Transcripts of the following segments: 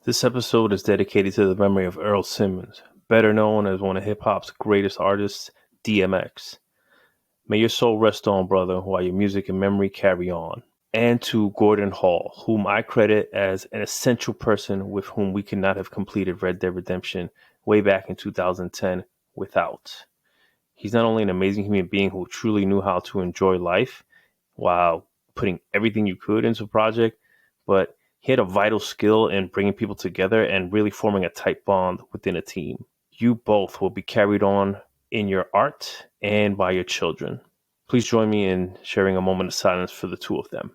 This episode is dedicated to the memory of Earl Simmons, better known as one of hip-hop's greatest artists, DMX. May your soul rest on, brother, while your music and memory carry on. And to Gordan Hall, whom I credit as an essential person with whom we could not have completed Red Dead Redemption way back in 2010 without. He's not only an amazing human being who truly knew how to enjoy life while putting everything you could into a project, but he had a vital skill in bringing people together and really forming a tight bond within a team. You both will be carried on in your art and by your children. Please join me in sharing a moment of silence for the two of them.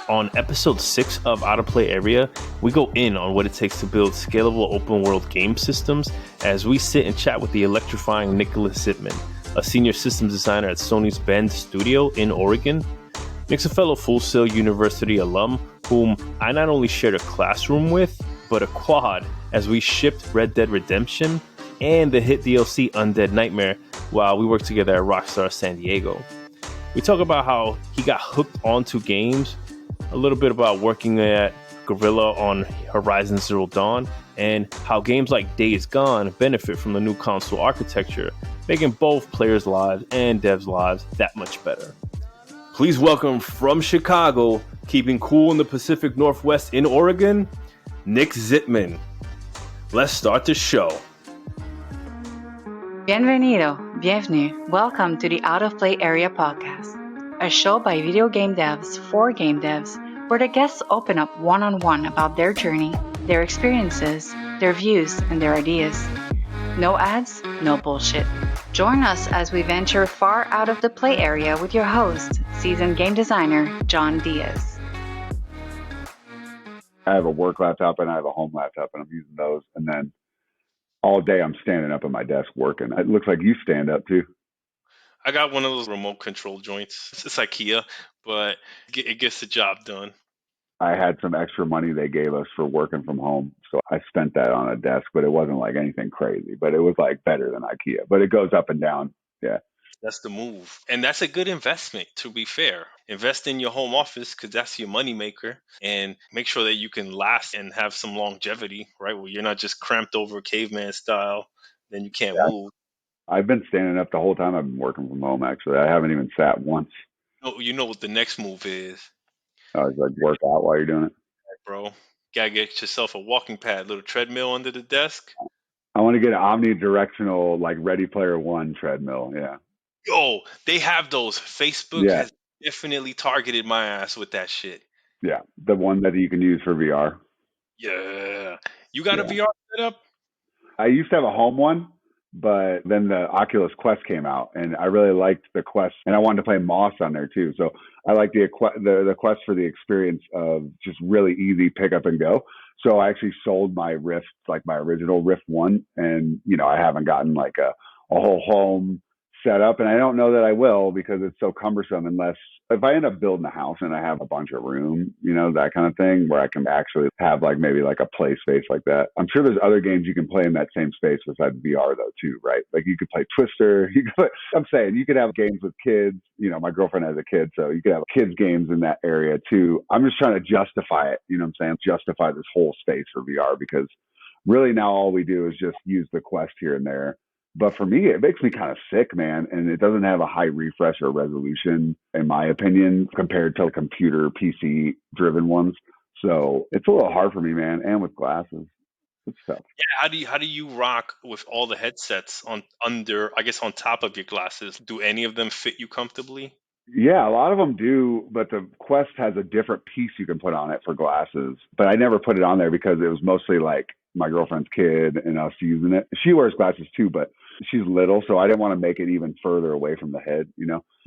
On episode 6 of Out of Play Area, we go in on what it takes to build scalable open world game systems as we sit and chat with the electrifying Nicholas Zippmann, a senior systems designer at Sony's Bend Studio in Oregon. Nick's a fellow Full Sail University alum whom I not only shared a classroom with, but a quad as we shipped Red Dead Redemption and the hit DLC Undead Nightmare while we worked together at Rockstar San Diego. We talk about how he got hooked onto games, a little bit about working at Guerrilla on Horizon Zero Dawn, and how games like Days Gone benefit from the new console architecture, making both players' lives and devs' lives that much better. Please welcome from Chicago, keeping cool in the Pacific Northwest in Oregon, Nick Zippmann. Let's start the show. Bienvenue, welcome to the Out of Play Area podcast, a show by video game devs for game devs, where the guests open up one-on-one about their journey, their experiences, their views, and their ideas. No ads, no bullshit. Join us as we venture far out of the play area with your host, seasoned game designer, John Diaz. I have a work laptop and I have a home laptop, and I'm using those. And then all day I'm standing up at my desk working. It looks like you stand up too. I got one of those remote control joints. It's IKEA, but it gets the job done. I had some extra money they gave us for working from home, so I spent that on a desk, but it wasn't like anything crazy, but it was like better than IKEA, but it goes up and down. Yeah. That's the move. And that's a good investment, to be fair. Invest in your home office because that's your moneymaker, and make sure that you can last and have some longevity, right? Where you're not just cramped over caveman style, then you can't move. I've been standing up the whole time I've been working from home, actually. I haven't even sat once. Oh, you know what the next move is, I was like, work out while you're doing it. bro. Gotta get yourself a walking pad, little treadmill under the desk. I want to get an omnidirectional, like Ready Player One treadmill. Yeah. Yo, they have those. Facebook has definitely targeted my ass with that shit. Yeah, the one that you can use for VR. Yeah. You got a VR set up? I used to have a home one, but then the Oculus Quest came out, and I really liked the Quest, and I wanted to play Moss on there too. So I like the Quest for the experience of just really easy pick up and go. So I actually sold my Rift, like my original Rift 1, and I haven't gotten like a whole home set up, and I don't know that I will because it's so cumbersome unless if I end up building a house and I have a bunch of room, that kind of thing where I can actually have like maybe like a play space like that. I'm sure there's other games you can play in that same space besides VR though too, right? Like you could play Twister. I'm saying you could have games with kids. My girlfriend has a kid, so you could have kids games in that area too. I'm just trying to justify it. What I'm saying? Justify this whole space for VR because really now all we do is just use the Quest here and there. But for me, it makes me kind of sick, man. And it doesn't have a high refresh or resolution, in my opinion, compared to computer PC driven ones. So it's a little hard for me, man. And with glasses, it's tough. Yeah. How do you rock with all the headsets on top of your glasses? Do any of them fit you comfortably? Yeah, a lot of them do, but the Quest has a different piece you can put on it for glasses. But I never put it on there because it was mostly like my girlfriend's kid and us using it. She wears glasses too, but she's little, so I didn't want to make it even further away from the head,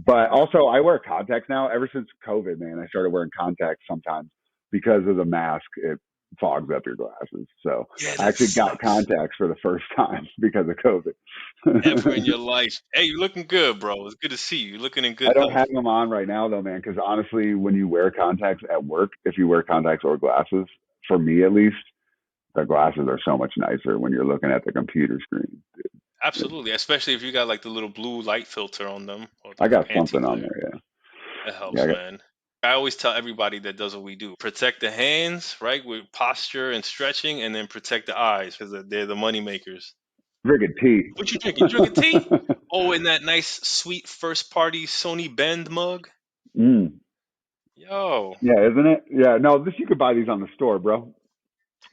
But also, I wear contacts now. Ever since COVID, man, I started wearing contacts sometimes because of the mask. It fogs up your glasses. So I actually got contacts for the first time because of COVID. Ever in your life. Hey, you're looking good, bro. It's good to see you. You're looking in good I don't health. have them on right now though, man, because honestly, when you wear contacts at work, if you wear contacts or glasses, for me at least, the glasses are so much nicer when you're looking at the computer screen. Absolutely, especially if you got like the little blue light filter on them or I like got the something on anti-glare. there. Yeah. That Yeah. helps, man. I always tell everybody that does what we do: protect the hands, right, with posture and stretching, and then protect the eyes because they're the money makers. Drinking tea. What you drinking? You drinking tea? Oh, in that nice, sweet first party Sony Bend mug. Mm. Yo, Yeah, isn't it? Yeah. No, this you could buy these on the store, bro.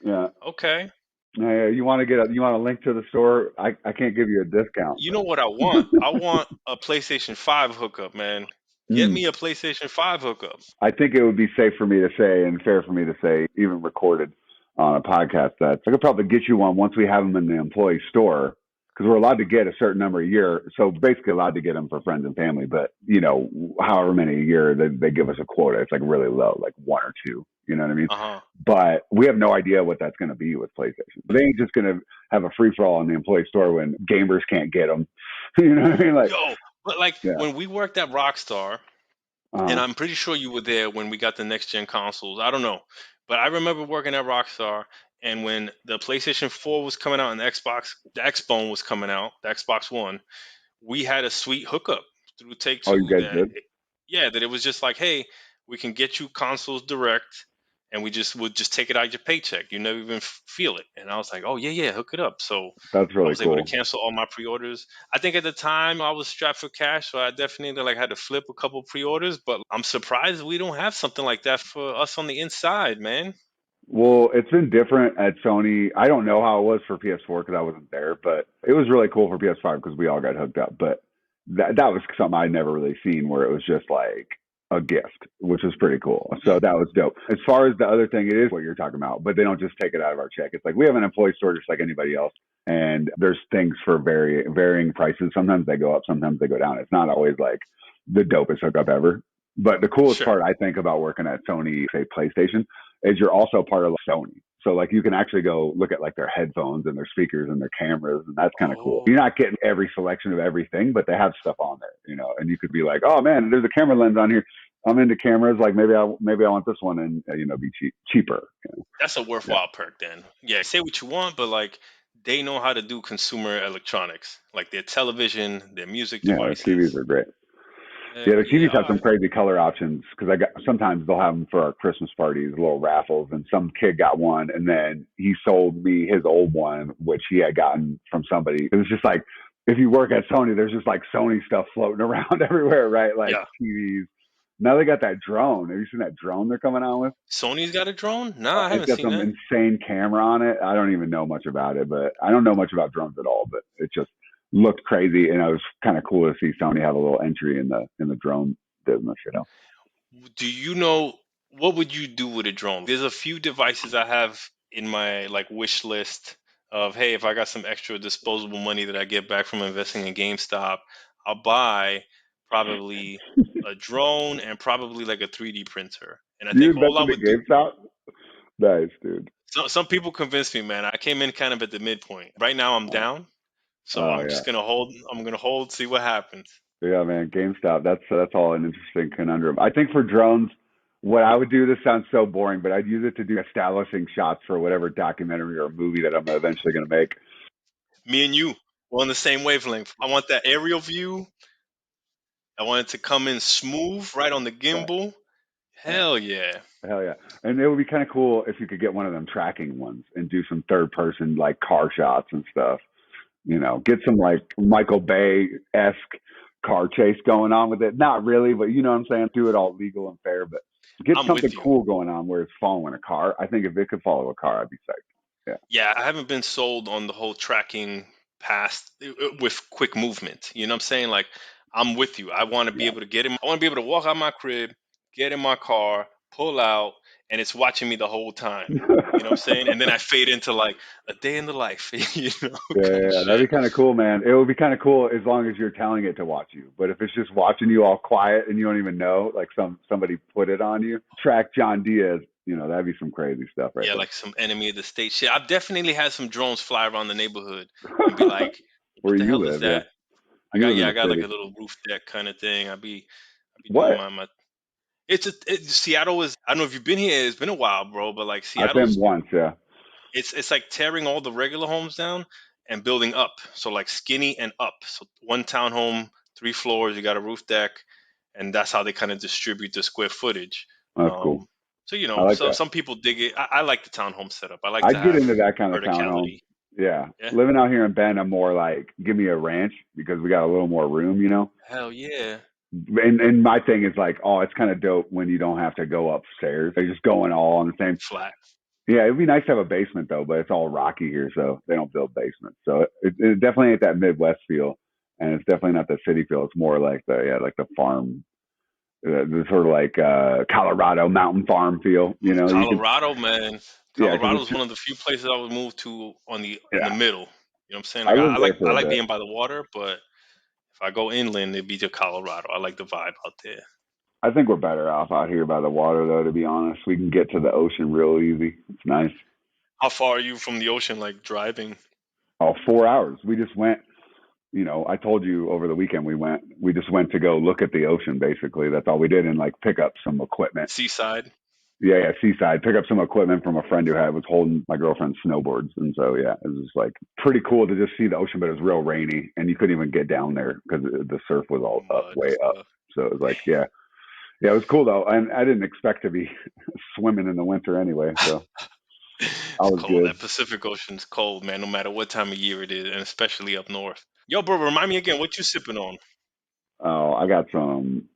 Yeah. okay. You want to you want a link to the store? I can't give you a discount, You but know what I want? I want a PlayStation 5 hookup, man. Get mm. me a PlayStation 5 hookup. I think it would be safe for me to say and fair for me to say, even recorded on a podcast, that I could probably get you one once we have them in the employee store, because we're allowed to get a certain number a year. So basically allowed to get them for friends and family, but however many a year they give us a quota. It's like really low, like one or two. You know what I mean? Uh-huh. But we have no idea what that's going to be with PlayStation. They ain't just going to have a free for all in the employee store when gamers can't get them. You know what I mean? Like, Yo, but like yeah. when we worked at Rockstar, and Uh-huh. I'm pretty sure you were there when we got the next gen consoles. I don't know, but I remember working at Rockstar, and when the PlayStation 4 was coming out and the Xbone was coming out, the Xbox One, we had a sweet hookup through Take Oh, you Two guys that, did? yeah, that it was just like, hey, we can get you consoles direct, and we just would just take it out of your paycheck. You never even feel it. And I was like, oh yeah, yeah, hook it up. So That's I really was able to cool. cancel all my pre-orders. I think at the time I was strapped for cash, so I definitely like had to flip a couple pre-orders. But I'm surprised we don't have something like that for us on the inside, man. Well, it's been different at Sony. I don't know how it was for PS4 because I wasn't there, but it was really cool for PS5 because we all got hooked up. But that was something I'd never really seen, where it was just like a gift, which was pretty cool. So that was dope. As far as the other thing, it is what you're talking about, but they don't just take it out of our check. It's like we have an employee store just like anybody else, and there's things for varying prices. Sometimes they go up, sometimes they go down. It's not always like the dopest hookup ever. But the coolest Sure. part I think about working at Sony, say PlayStation, is you're also part of Sony. So like you can actually go look at like their headphones and their speakers and their cameras, and that's kind of cool. Oh, You're not getting every selection of everything, but they have stuff on there, and you could be like, oh man, there's a camera lens on here. I'm into cameras. Like maybe I want this one, and be cheaper. that's a Yeah, worthwhile perk then. Yeah, say what you want, but like they know how to do consumer electronics, like their television, their music yeah, their TVs devices. are great. Yeah, Hell the yeah, TVs all have some right. crazy color options because sometimes they'll have them for our Christmas parties, little raffles, and some kid got one, and then he sold me his old one, which he had gotten from somebody. It was just like if you work at Sony, there's just like Sony stuff floating around everywhere, right? Like Yeah. TVs. Now they got that drone. Have you seen that drone they're coming out with? Sony's got a drone? Nah, I It's haven't got seen some that. insane camera on it. I don't even know much about it, but I don't know much about drones at all. But it just looked crazy, and it was kind of cool to see Sony have a little entry in the drone business. Do you know what would you do with a drone? There's a few devices I have in my like wish list of, hey, if I got some extra disposable money that I get back from investing in GameStop, I'll buy probably a drone and probably like a 3D printer. And I You think all I invested would in do, GameStop? Nice, dude. some people convinced me, man. I came in kind of at the midpoint. Right now I'm Oh, down, so oh I'm yeah, just gonna hold. I'm gonna hold, see what happens. yeah, man. GameStop. That's all an interesting conundrum. I think for drones, what I would do. This sounds so boring, but I'd use it to do establishing shots for whatever documentary or movie that I'm eventually going to make. Me and you, we're on the same wavelength. I want that aerial view. I want it to come in smooth, right on the Yeah, gimbal. yeah. Hell yeah. Hell yeah. And it would be kind of cool if you could get one of them tracking ones and do some third person like car shots and stuff. Get some like Michael Bay esque car chase going on with it. Not really, but you know what I'm saying? Do it all legal and fair, but get I'm something with you. cool going on where it's following a car. I think if it could follow a car, I'd be psyched. Yeah, I haven't been sold on the whole tracking past with quick movement. You know what I'm saying? Like, I'm with you. I want to be Yeah. able to get in. I want to be able to walk out my crib, get in my car, pull out, and it's watching me the whole time. You know what I'm saying? And then I fade into like a day in the life, kind of Yeah, that'd be shit. kind of cool, man. It would be kind of cool as long as you're telling it to watch you. But if it's just watching you all quiet and you don't even know, like somebody put it on you, track John Diaz, that'd be some crazy stuff right Yeah, there. like some enemy of the state shit. I've definitely had some drones fly around the neighborhood and be like, Where "What the you hell is live, yeah. that?" You live in I the got like city. a little roof deck kind of thing. I be doing What? my. Seattle is. I don't know if you've been here. It's been a while, bro. But like I've been Seattle's once, yeah. It's like tearing all the regular homes down and building up. So like skinny and up. So one townhome, 3 floors, you got a roof deck, and that's how they kind of distribute the square footage. That's cool. Um, so I like so that. some people dig it. I like the townhome setup. I like to I'd get have into that kind of townhome. verticality. Yeah. Yeah. Living out here in Bend, I'm more like, give me a ranch because we got a little more room, you know? Hell yeah. And my thing is like, oh, it's kind of dope when you don't have to go upstairs. They're just going all on the same. Flat. Yeah, it'd be nice to have a basement though, but it's all rocky here, so they don't build basements. So it definitely ain't that Midwest feel, and it's definitely not the city feel. It's more like the farm, the sort of like Colorado mountain farm feel. You know, Colorado, man. yeah, Colorado is one of the few places I would move to in the yeah. middle. You know what I'm saying? I Like lived there I for a like bit. being by the water, but if I go inland, it'd be to Colorado. I like the vibe out there. I think we're better off out here by the water, though. To be honest, we can get to the ocean real easy. It's nice. How far are you from the ocean, like driving? Oh, 4 hours. We just went. You know, I told you over the weekend we just went to go look at the ocean, basically. That's all we did, and like pick up some equipment. Seaside? Yeah, seaside. Pick up some equipment from a friend who was holding my girlfriend's snowboards. And so, yeah, it was like pretty cool to just see the ocean, but it was real rainy and you couldn't even get down there because the surf was all up, Mud way up. stuff. So it was like, yeah, it was cool though. And I didn't expect to be swimming in the winter anyway. So I It's was cold. good. That Pacific Ocean's cold, man, no matter what time of year it is, and especially up north. Yo, bro, remind me again, what you sipping on? Oh, I got some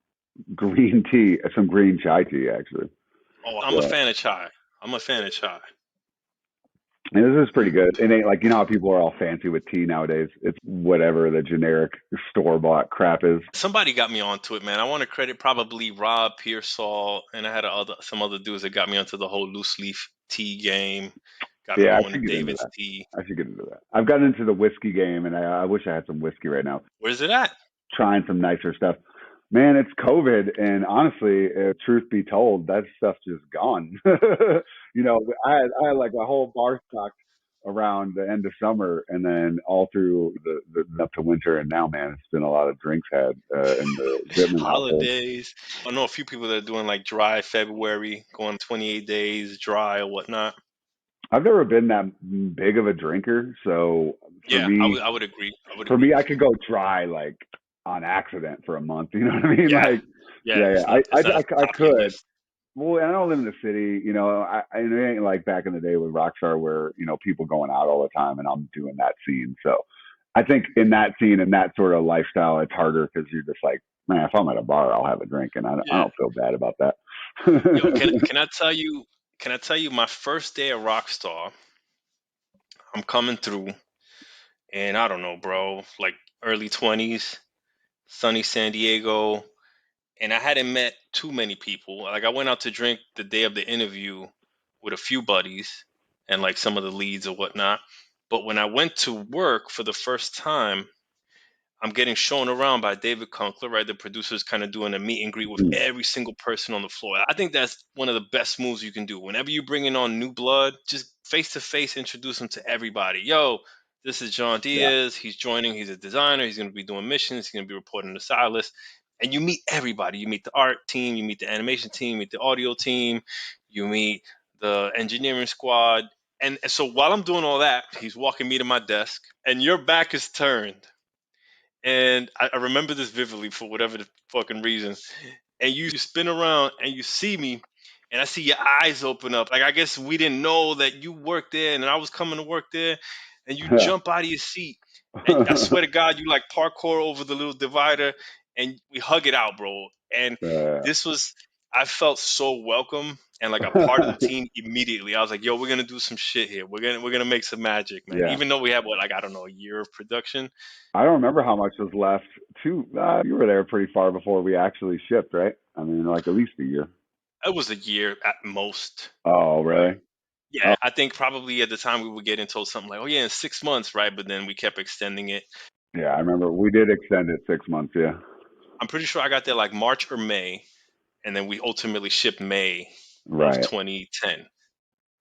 green tea, some green chai tea actually. Oh, I'm a Yeah. fan of chai. I'm a fan of chai. And this is pretty good. It ain't like, you know how people are all fancy with tea nowadays. It's whatever the generic store bought crap is. Somebody got me onto it, man. I want to credit probably Rob Pearsall, and I had some other dudes that got me onto the whole loose leaf tea game. Got me Yeah, I going to should get into David's that. tea. I should get into that. I've gotten into the whiskey game, and I wish I had some whiskey right now. Where's it at? Trying some nicer stuff. Man, it's COVID, and honestly, truth be told, that stuff's just gone. You know, I had like a whole bar stocked around the end of summer, and then all through the up to winter, and now, man, it's been a lot of drinks had in the Zippmann household. Holidays. I know a few people that are doing like dry February, going 28 days dry or whatnot. I've never been that big of a drinker, so for Yeah, me, I would agree. I could go dry like on accident for a month. You know what I mean? Yeah. Like, Yeah, yeah. it's not I top of your could. list. Well, I don't live in the city. You know, it ain't like back in the day with Rockstar where people going out all the time, and I'm doing that scene. So I think in that scene and that sort of lifestyle, it's harder because you're just like, man, if I'm at a bar, I'll have a drink, and I don't feel bad about that. Yo, can I tell you? Can I tell you my first day at Rockstar? I'm coming through, and I don't know, bro, like early 20s, sunny San Diego, and I hadn't met too many people. Like I went out to drink the day of the interview with a few buddies and like some of the leads or whatnot. But when I went to work for the first time, I'm getting shown around by David Conkler, right? The producer's kind of doing a meet and greet with every single person on the floor. I think that's one of the best moves you can do. Whenever you bring in on new blood, just face to face introduce them to everybody. Yo, this is John Yeah. Diaz. He's joining. He's a designer. He's going to be doing missions. He's going to be reporting to Silas. And you meet everybody. You meet the art team. You meet the animation team. You meet the audio team. You meet the engineering squad. And so while I'm doing all that, he's walking me to my desk, and your back is turned. And I remember this vividly for whatever the fucking reason. And you spin around and you see me, and I see your eyes open up. Like, I guess we didn't know that you worked there and I was coming to work there. And you jump out of your seat. And I swear to God, you like parkour over the little divider and we hug it out, bro. And I felt so welcome and like a part of the team immediately. I was like, yo, we're gonna do some shit here. We're gonna make some magic, man. Yeah. Even though we have I don't know, a year of production. I don't remember how much was left. You were there pretty far before we actually shipped, right? I mean, like at least a year. It was a year at most. Oh, really? Yeah, I think probably at the time we were getting told something like, oh yeah, in 6 months, right? But then we kept extending it. Yeah, I remember we did extend it 6 months, yeah. I'm pretty sure I got there like March or May, and then we ultimately shipped May Right. of 2010.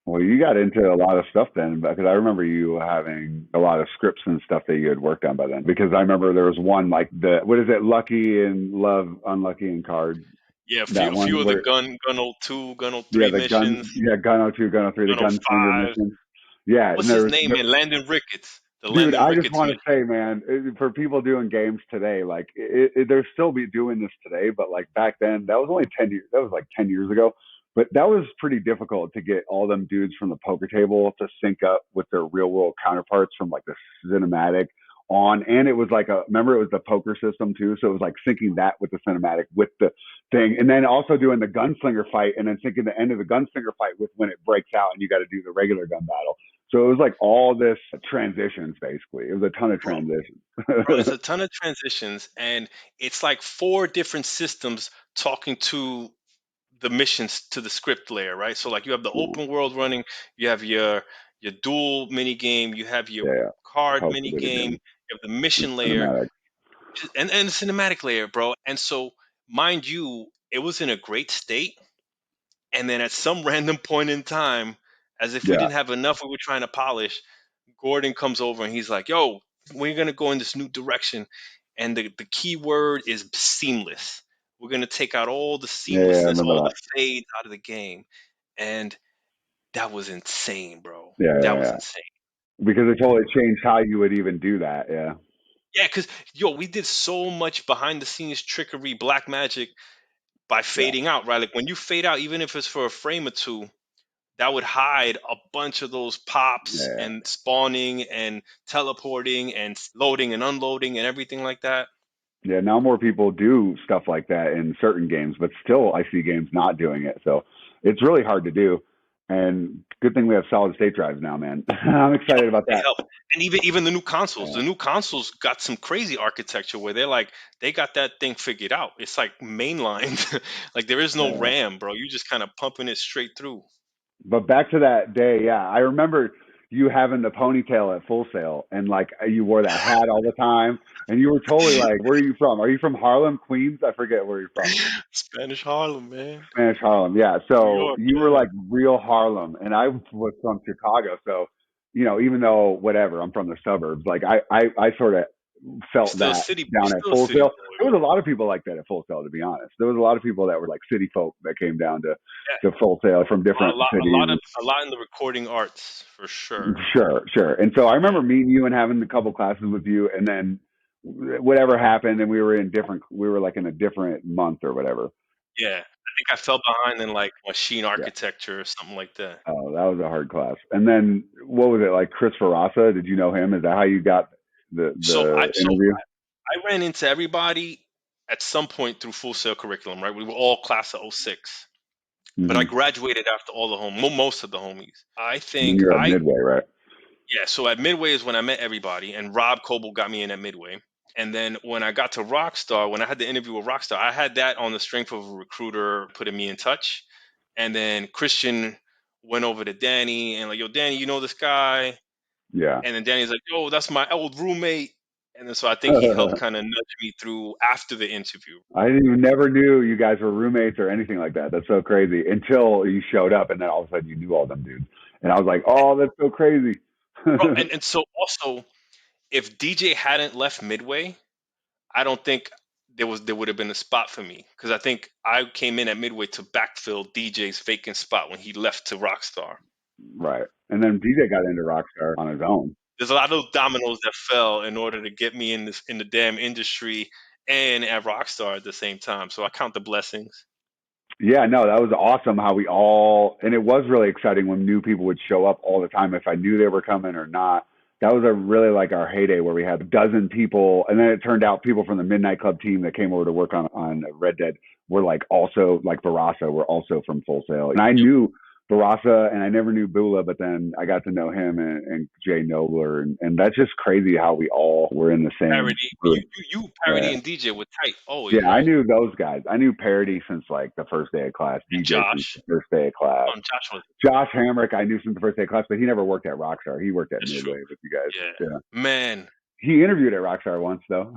Well, you got into a lot of stuff then, because I remember you having a lot of scripts and stuff that you had worked on by then. Because I remember there was one like what is it, Lucky and Love, Unlucky and Cards. Yeah, a few of the Gun 02, Gun 03 missions. Gun 02, Gun 03, the Gunslinger mission. Yeah, and What's his name, man? Landon Ricketts. The dude, Landon I just Ricketts want to mission. say, man, for people doing games today, like they're still be doing this today, but like back then, that was only 10 years. That was like 10 years ago. But that was pretty difficult to get all them dudes from the poker table to sync up with their real world counterparts from like the cinematic on. And it was like remember it was the poker system too. So it was like syncing that with the cinematic with the thing. And then also doing the gunslinger fight and then syncing the end of the gunslinger fight with when it breaks out and you got to do the regular gun battle. So it was like all this transitions basically. It was a ton of Bro, transitions. it's a ton of transitions, and it's like 4 different systems talking to the missions to the script layer, right? So like you have the open world running, you have your dual mini game, you have your Yeah, card poker mini video game, game, you have the mission layer, cinematic. and the cinematic layer, bro. And so, mind you, it was in a great state, and then at some random point in time, as if we Yeah, didn't have enough we were trying to polish, Gordan comes over and he's like, yo, we're gonna go in this new direction. And the key word is seamless. We're gonna take out all the yeah, I seamlessness, remember all the that. fades out of the game. And that was insane, bro. Yeah, That yeah, was yeah. insane. Because it totally changed how you would even do that. Yeah, Yeah, because yo, we did so much behind the scenes trickery, black magic by yeah, fading out, right? Like when you fade out, even if it's for a frame or two, that would hide a bunch of those pops yeah. and spawning and teleporting and loading and unloading and everything like that. Yeah, now more people do stuff like that in certain games, but still I see games not doing it. So it's really hard to do. And good thing we have solid state drives now, man. I'm excited about They that. help. And even the new consoles. Yeah, The new consoles got some crazy architecture where they're like they got that thing figured out. It's like mainlined. Like there is no yeah. RAM, bro. You just kind of pumping it straight through. But back to that day, yeah, I remember you having the ponytail at Full Sail and like you wore that hat all the time and you were totally like, where are you from? Are you from Harlem, Queens? I forget where you're from. Spanish Harlem, man. Spanish Harlem, yeah. New So York, you were yeah. like real Harlem, and I was from Chicago. So, even though whatever, I'm from the suburbs. Like I sort of felt that You down at still a Full city Sail. boy, There bro. was a lot of people like that at Full Sail, to be honest. There was a lot of people that were like city folk that came down to Full Sail from different cities. A lot in the recording arts for sure. Sure, sure. And so I Yeah. remember meeting you and having a couple classes with you, and then whatever happened, and we were like in a different month or whatever. Yeah. I think I fell behind in like machine Yeah. architecture or something like that. Oh, that was a hard class. And then what was it like? Chris Ferrasa? Did you know him? Is that how you got the So interview? I ran into everybody at some point through Full Sail curriculum, right? We were all class of '06. But I Mm-hmm. graduated after all most of the homies. I And then think you're at Midway, right? yeah, so at Midway is when I met everybody, and Rob Coble got me in at Midway. And then when I got to Rockstar, when I had the interview with Rockstar, I had that on the strength of a recruiter putting me in touch. And then Christian went over to Danny and like, yo, Danny, you know this guy? Yeah. And then Danny's like, yo, that's my old roommate. And then so I think he helped kind of nudge me through after the interview. I never knew you guys were roommates or anything like that. That's so crazy until you showed up, and then all of a sudden you knew all them dudes, and I was like, oh, that's so crazy. Bro, and so also, if DJ hadn't left Midway, I don't think there would have been a spot for me because I think I came in at Midway to backfill DJ's vacant spot when he left to Rockstar. Right. And then DJ got into Rockstar on his own. There's a lot of dominoes that fell in order to get me in the damn industry and at Rockstar at the same time. So I count the blessings. Yeah, no, that was awesome how we all, and it was really exciting when new people would show up all the time if I knew they were coming or not. That was a really like our heyday where we had a dozen people, and then it turned out people from the Midnight Club team that came over to work on Red Dead were like also like Barasa were also from Full Sail, and I knew Barasa and I never knew Bula, but then I got to know him and Jay Nobler, and that's just crazy how we all were in the same Parody, group. Parody Yeah. and DJ were tight always, Yeah, I right? knew those guys. I knew Parody since like the first day of class, And DJ since Josh, the first day of class. Josh was Josh Hamrick, I knew since the first day of class, but he never worked at Rockstar. He worked at that's true. Midway with you guys. Yeah, Yeah. man. He interviewed at Rockstar once though.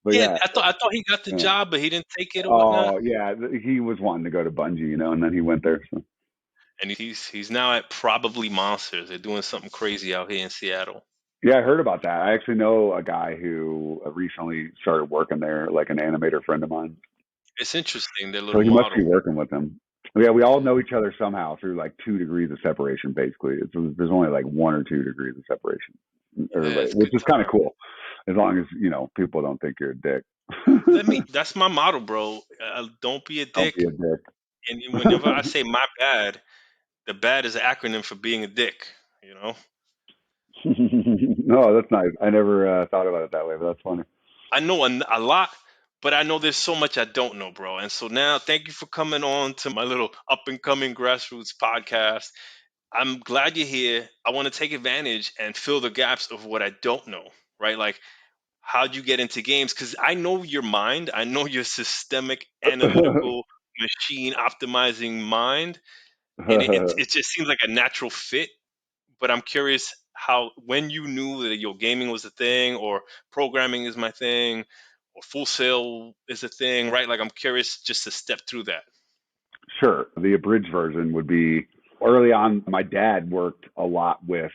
But Yeah, yeah. I thought he got the Yeah. job, but he didn't take it or whatnot. Oh yeah, he was wanting to go to Bungie, and then he went there. So. And he's now at Probably Monsters. They're doing something crazy out here in Seattle. Yeah, I heard about that. I actually know a guy who recently started working there, like an animator friend of mine. It's interesting, their So little he must be model. working with him. Yeah, we all know each other somehow through like 2 degrees of separation. Basically, there's only like 1 or 2 degrees of separation. Yeah, Everybody, it's which good is kind of time. cool, as long as people don't think you're a dick. That's my motto, bro. Don't be a Don't be dick. a And whenever I dick. say my bad, the bad is an acronym for being a dick. You know, No, that's nice. I never thought about it that way, but that's funny. I know a lot, but I know there's so much I don't know, bro. And so now, thank you for coming on to my little up and coming grassroots podcast. I'm glad you're here. I want to take advantage and fill the gaps of what I don't know, right? Like, how'd you get into games? Because I know your mind. I know your systemic, analytical, machine optimizing mind. And it just seems like a natural fit. But I'm curious how, when you knew that your gaming was a thing, or programming is my thing, or Full Sail is a thing, right? Like, I'm curious just to step through that. Sure. The abridged version would be early on. My dad worked a lot with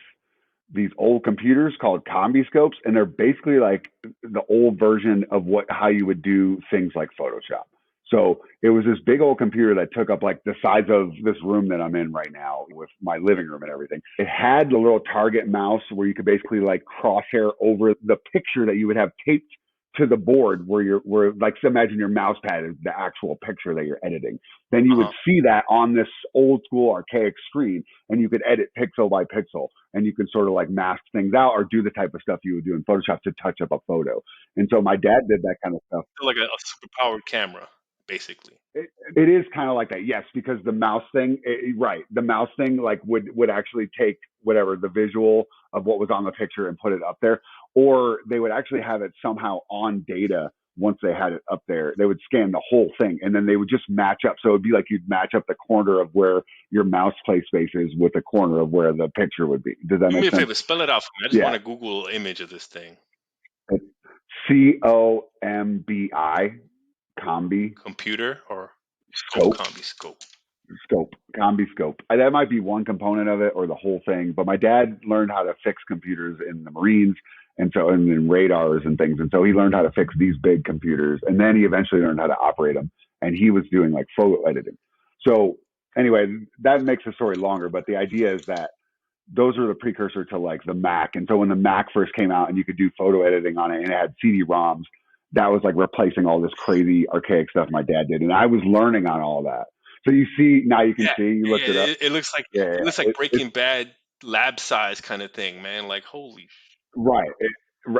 these old computers called Combi scopes, and they're basically like the old version of how you would do things like Photoshop. So it was this big old computer that took up like the size of this room that I'm in right now with my living room and everything. It had the little target mouse where you could basically like crosshair over the picture that you would have taped to the board where like, so imagine your mouse pad is the actual picture that you're editing. Then you would Uh-huh. see that on this old school archaic screen, and you could edit pixel by pixel, and you can sort of like mask things out or do the type of stuff you would do in Photoshop to touch up a photo. And so my dad did that kind of stuff. Feel like a super powered camera, basically. It is kind of like that, yes, because the mouse thing, right? The mouse thing like would actually take whatever the visual of what was on the picture and put it up there, or they would actually have it somehow on data. Once they had it up there, they would scan the whole thing, and then they would just match up. So it'd be like you'd match up the corner of where your mouse play space is with the corner of where the picture would be. Does that Do me make a sense? favor, spell it out for me. I just Yeah. want to Google an image of this thing. It's COMBI, Combi Computer or scope? scope. Combi scope. Scope, Combi scope. That might be one component of it or the whole thing. But my dad learned how to fix computers in the Marines, and so and in radars and things. And so he learned how to fix these big computers, and then he eventually learned how to operate them. And he was doing like photo editing. So anyway, that makes the story longer. But the idea is that those are the precursor to like the Mac. And so when the Mac first came out and you could do photo editing on it and it had CD-ROMs, that was like replacing all this crazy archaic stuff my dad did. And I was learning on all that. So you see, now you can Yeah, see, you yeah, looked it up. it looks like Yeah, it looks yeah. like Breaking Bad lab size kind of thing, man. Like, holy. Right.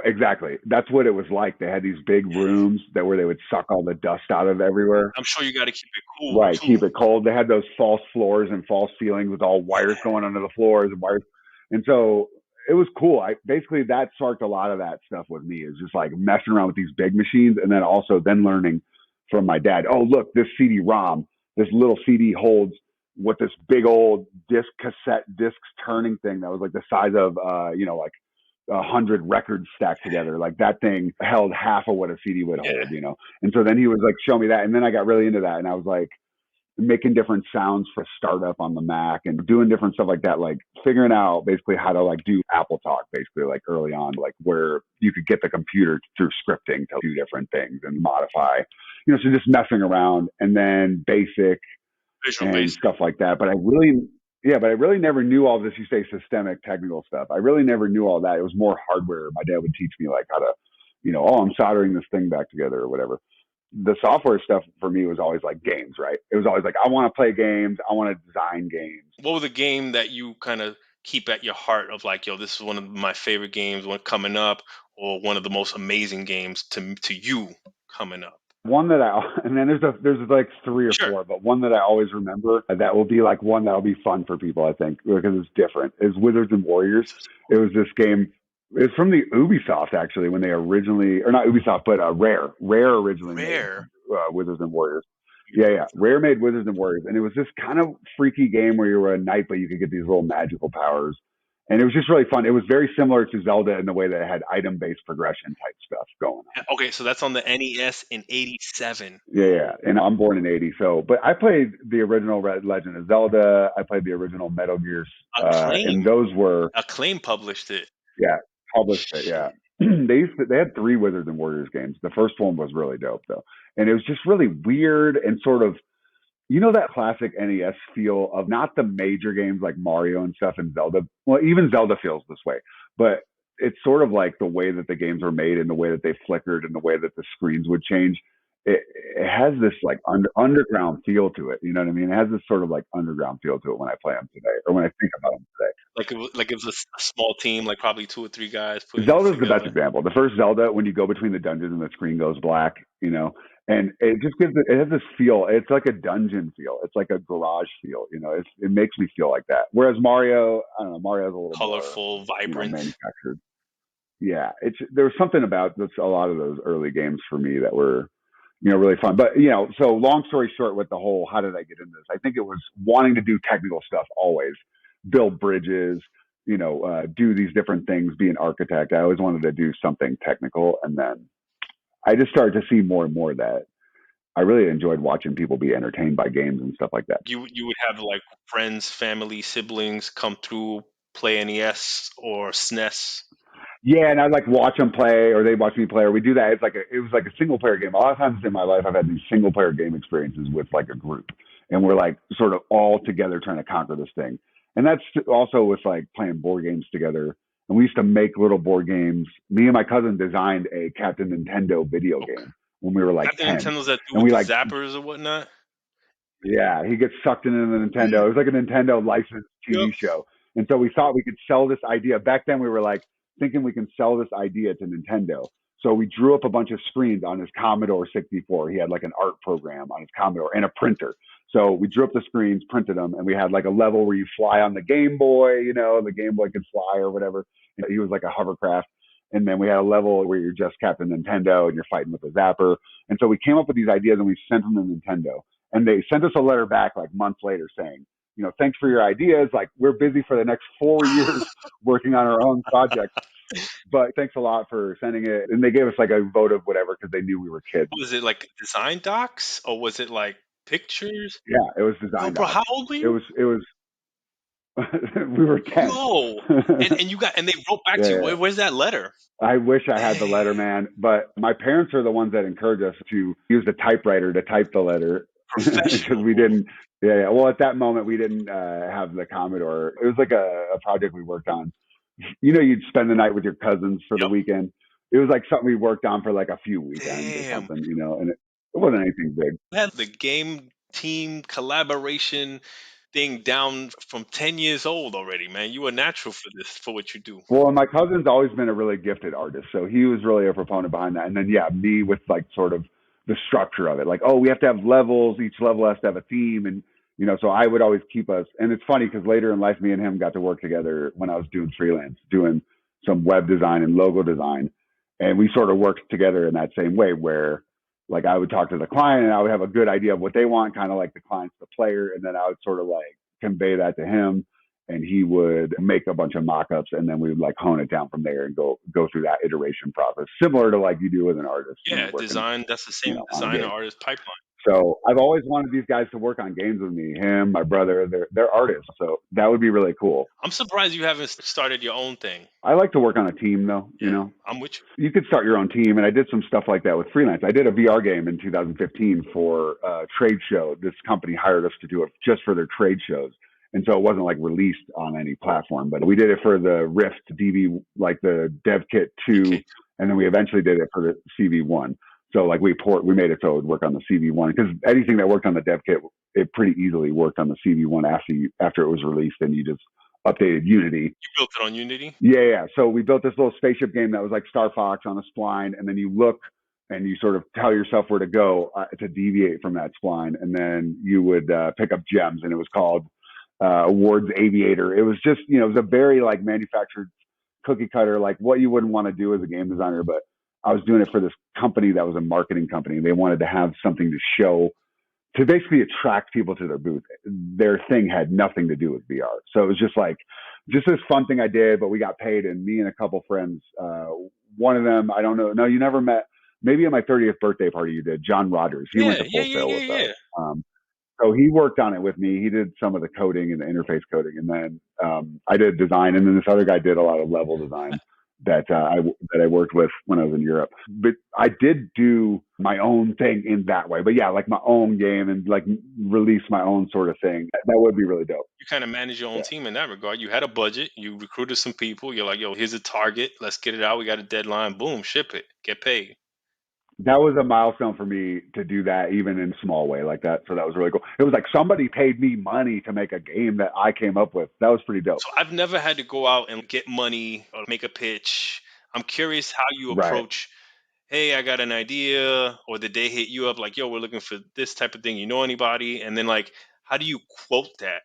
Exactly. That's what it was like. They had these big rooms where they would suck all the dust out of everywhere. I'm sure you got to keep it cool Right. too. Keep it cold. They had those false floors and false ceilings with all Yeah. wires going under the floors and wires. And so it was cool. Basically that sparked a lot of that stuff with me. Is just like messing around with these big machines, and then also then learning from my dad. Oh, look, this CD-ROM, this little CD holds what this big old cassette discs turning thing that was like the size of like 100 records stacked together. Like that thing held half of what a CD would Yeah. hold. And so then he was like, show me that. And then I got really into that. And I was like making different sounds for startup on the Mac and doing different stuff like that, like figuring out basically how to like do Apple Talk basically like early on, like where you could get the computer through scripting to do different things and modify, so just messing around, and then basic Visual and Basic. stuff like that. But I really never knew all this. You say systemic technical stuff. I really never knew all that. It was more hardware. My dad would teach me like how to, I'm soldering this thing back together or whatever. The software stuff for me was always like games, right? It was always like, I want to play games. I want to design games. What was the game that you kind of keep at your heart of like, yo, this is one of my favorite games when coming up, or one of the most amazing games to you coming up? One that and then there's like 3 or Sure. 4, but one that I always remember that will be like one that'll be fun for people, I think, because it's different, is Wizards and Warriors. It was this game. It's from the Ubisoft, actually, when they originally, or not Ubisoft, but Rare. Rare originally made Wizards and Warriors. Yeah. Rare made Wizards and Warriors. And it was this kind of freaky game where you were a knight, but you could get these little magical powers. And it was just really fun. It was very similar to Zelda in the way that it had item-based progression type stuff going on. Okay, so that's on the NES in '87. Yeah. And I'm born in 80. So, but I played the original Legend of Zelda. I played the original Metal Gear. And those were... Acclaim published it. Yeah, published it, yeah. They had 3 Wizards and Warriors games. The first one was really dope, though. And it was just really weird and sort of you know that classic NES feel of not the major games like Mario and stuff and Zelda. Well, even Zelda feels this way, but it's sort of like the way that the games were made and the way that they flickered and the way that the screens would change. It has this like underground feel to it. You know what I mean? It has this sort of like underground feel to it when I play them today or when I think about them today. Like it was a small team, like probably 2 or 3 guys putting it Zelda's the best together. example. The first Zelda, when you go between the dungeons and the screen goes black, and it just gives it has this feel. It's like a dungeon feel. It's like a garage feel. It makes me feel like that. Whereas Mario, I don't know, Mario's a little Colorful, more, vibrant. manufactured. Yeah, there was something about a lot of those early games for me that were, really fun. But so long story short, with the whole, how did I get into this? I think it was wanting to do technical stuff always, build bridges, do these different things, be an architect. I always wanted to do something technical, and then I just started to see more and more that I really enjoyed watching people be entertained by games and stuff like that. You would have like friends, family, siblings come through, play NES or SNES. Yeah, and I'd like watch them play, or they'd watch me play, or we do that. It was like a single player game. A lot of times in my life, I've had these single player game experiences with like a group, and we're like sort of all together trying to conquer this thing. And that's also with like playing board games together. And we used to make little board games. Me and my cousin designed a Captain Nintendo video game when we were like Captain 10. Nintendo's that dude And with we the like, zappers or whatnot. yeah, he gets sucked into the Nintendo. It was like a Nintendo licensed TV Yep. show. And so we thought we could sell this idea. Back then we were like thinking we can sell this idea to Nintendo. So we drew up a bunch of screens on his Commodore 64. He had like an art program on his Commodore and a printer. So we drew up the screens, printed them, and we had like a level where you fly on the Game Boy, the Game Boy could fly or whatever. He was like a hovercraft. And then we had a level where you're just Captain Nintendo and you're fighting with a zapper. And so we came up with these ideas and we sent them to Nintendo. And they sent us a letter back like months later saying, thanks for your ideas. Like, we're busy for the next 4 years working on our own project, but thanks a lot for sending it. And they gave us like a vote of whatever because they knew we were kids. Was it like design docs or was it like pictures? Yeah, it was Yo, design bro, docs. how old were you? It was we were 10. Yo, and they wrote back to you. Yeah. Where's that letter? I wish I had the letter, man, but my parents are the ones that encouraged us to use the typewriter to type the letter because Professional. we didn't. Yeah. Well, at that moment, we didn't have the Commodore. It was like a project we worked on. You'd spend the night with your cousins for the Yep. weekend. It was like something we worked on for like a few weekends or Damn. something, and it wasn't anything big. You had the game team collaboration thing down from 10 years old already, man. You were natural for this, for what you do. Well, my cousin's always been a really gifted artist, so he was really a proponent behind that. And then, yeah, me with like sort of the structure of it, like, oh, we have to have levels. Each level has to have a theme, and so I would always keep us. And it's funny because later in life, me and him got to work together when I was doing freelance, doing some web design and logo design, and we sort of worked together in that same way where. Like I would talk to the client and I would have a good idea of what they want, kind of like the client's the player, and then I would sort of like convey that to him, and he would make a bunch of mock-ups, and then we would like hone it down from there and go through that iteration process, similar to like you do with an artist. Yeah, design. That's the same design artist pipeline. So I've always wanted these guys to work on games with me. Him, my brother, they're artists, so that would be really cool. I'm surprised you haven't started your own thing. I like to work on a team, though. I'm with you. You could start your own team, and I did some stuff like that with freelance. I did a VR game in 2015 for a trade show. This company hired us to do it just for their trade shows. And so it wasn't like released on any platform, but we did it for the Rift DV, like the Dev Kit 2, Okay. and then we eventually did it for the CV1. So like we made it so it would work on the CV1 because anything that worked on the Dev Kit, it pretty easily worked on the CV1 after it was released, and you just updated Unity. You built it on Unity? Yeah. So we built this little spaceship game that was like Star Fox on a spline, and then you look and you sort of tell yourself where to go to deviate from that spline, and then you would pick up gems, and it was called Awards Aviator. It was just, it was a very like manufactured cookie cutter, like what you wouldn't want to do as a game designer, but I was doing it for this company that was a marketing company. They wanted to have something to show to basically attract people to their booth. Their thing had nothing to do with VR. So it was just this fun thing I did, but we got paid, and me and a couple friends, one of them, I don't know. No, you never met. Maybe at my 30th birthday party you did. John Rogers. He went to Full Sail with us. So he worked on it with me. He did some of the coding and the interface coding. And then I did design. And then this other guy did a lot of level design. that I worked with when I was in Europe. But I did do my own thing in that way. But yeah, like my own game and like release my own sort of thing. That would be really dope. You kind of manage your own Yeah. team in that regard. You had a budget, you recruited some people. You're like, yo, here's a target. Let's get it out. We got a deadline. Boom, ship it, get paid. That was a milestone for me to do that, even in a small way like that. So that was really cool. It was like somebody paid me money to make a game that I came up with. That was pretty dope. So I've never had to go out and get money or make a pitch. I'm curious how you Right. approach, hey, I got an idea, or did they hit you up like, yo, we're looking for this type of thing. You know anybody? And then like, how do you quote that?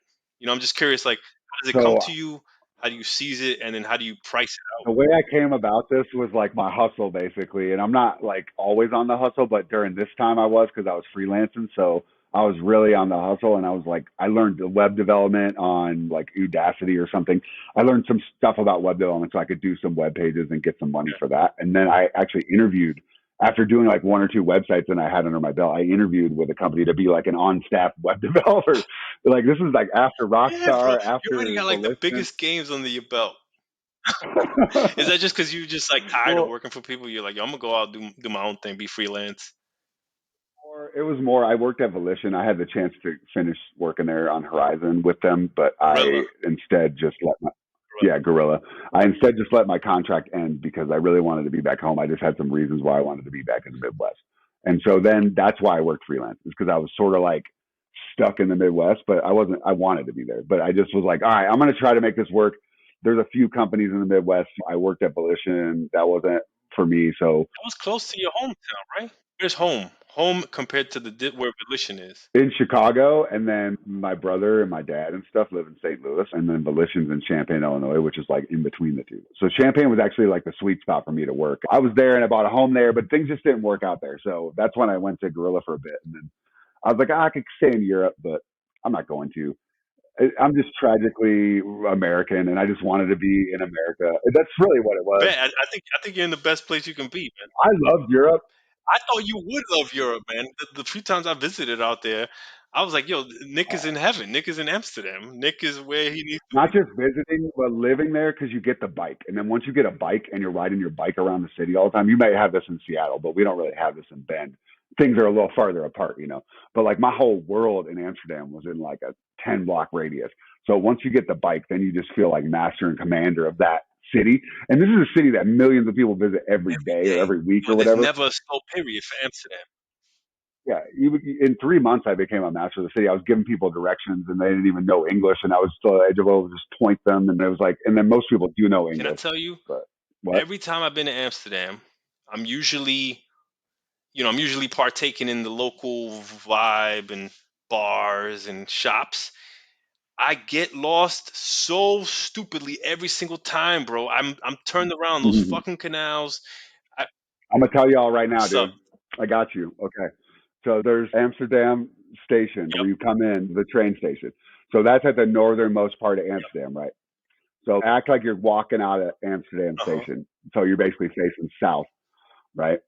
I'm just curious, like, how does it come So to you? How do you seize it? And then how do you price it out? the way I came about this was like my hustle basically. And I'm not like always on the hustle, but during this time I was because I was freelancing. So I was really on the hustle and I was like, I learned web development on like Udacity or something. I learned some stuff about web development so I could do some web pages and get some money for that. And then I actually interviewed after doing like one or two websites and I had under my belt. I interviewed with a company to be like an on staff web developer. Like this is like after Yeah, bro, Rockstar, you already after got like the Volition. biggest games under your belt. Is that just because you just like tired of Well, working for people? You're like, yo, I'm gonna go out do my own thing, be freelance. it was more. I worked at Volition. I had the chance to finish working there on Horizon with them, but I Guerrilla. instead just let my Guerrilla. I instead just let my contract end because I really wanted to be back home. I just had some reasons why I wanted to be back in the Midwest, and so then that's why I worked freelance. Is because I was sort of like stuck in the Midwest, but I wasn't. I wanted to be there, but I just was like, all right, I'm going to try to make this work. There's a few companies in the Midwest. I worked at Volition. That wasn't for me, so That was close to your hometown, right? Where's home? Home compared to where Volition is. in Chicago, and then my brother and my dad and stuff live in St. Louis, and then Volition's in Champaign, Illinois, which is like in between the two. So Champaign was actually like the sweet spot for me to work. I was there and I bought a home there, but things just didn't work out there. So that's when I went to Guerrilla for a bit, and then I was like, I could stay in Europe, but I'm not going to. I'm just tragically American, and I just wanted to be in America. That's really what it was. Man, I think you're in the best place you can be, man. I loved Europe. I thought you would love Europe, man. The few times I visited out there, I was like, yo, Nick is in heaven. Nick is in Amsterdam. Nick is where he needs to Not be. just visiting, but living there because you get the bike. And then once you get a bike and you're riding your bike around the city all the time, you may have this in Seattle, but we don't really have this in Bend. Things are a little farther apart, you know. But like my whole world in Amsterdam was in like a 10 block radius. So once you get the bike, then you just feel like master and commander of that city. And this is a city that millions of people visit every Every day or day. every week or There's whatever. never a slow period for Amsterdam. Yeah, in 3 months, I became a master of the city. I was giving people directions, and they didn't even know English, and I was still able to just point them. And it was like, and then most people do know Can I English, tell you, but what? every time I've been to Amsterdam, I'm usually I'm usually partaking in the local vibe and bars and shops. I get lost so stupidly every single time, bro. I'm turned around those I'm fucking canals. I, gonna tell you all right now, what's up? dude. I got you. Okay, so there's Amsterdam Station Yep. where you come in, the train station. So that's at the northernmost part of Amsterdam, right? So act like you're walking out of Amsterdam Uh-huh. Station. So you're basically facing south, right?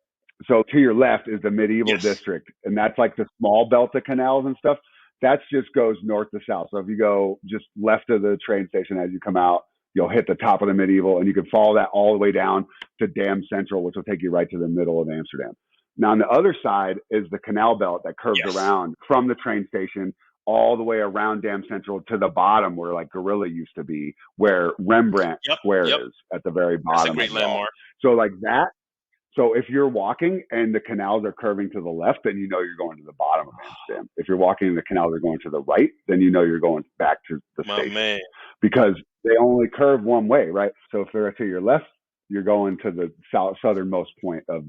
So to your left is the medieval Yes. district, and that's like the small belt of canals and stuff. That just goes north to south. So if you go just left of the train station as you come out, you'll hit the top of the medieval, and you can follow that all the way down to Dam Central, which will take you right to the middle of Amsterdam. Now on the other side is the canal belt that curves Yes. around from the train station all the way around Dam Central to the bottom where like Guerrilla used to be, where Rembrandt Yep. Yep. Square is at the very That's a bottom great of it all. landmark. So like that, so if you're walking and the canals are curving to the left, then you know you're going to the bottom of Amsterdam. If you're walking and the canals are going to the right, then you know you're going back to the My station man. because they only curve one way, right? So if they're to your left, you're going to the southernmost point of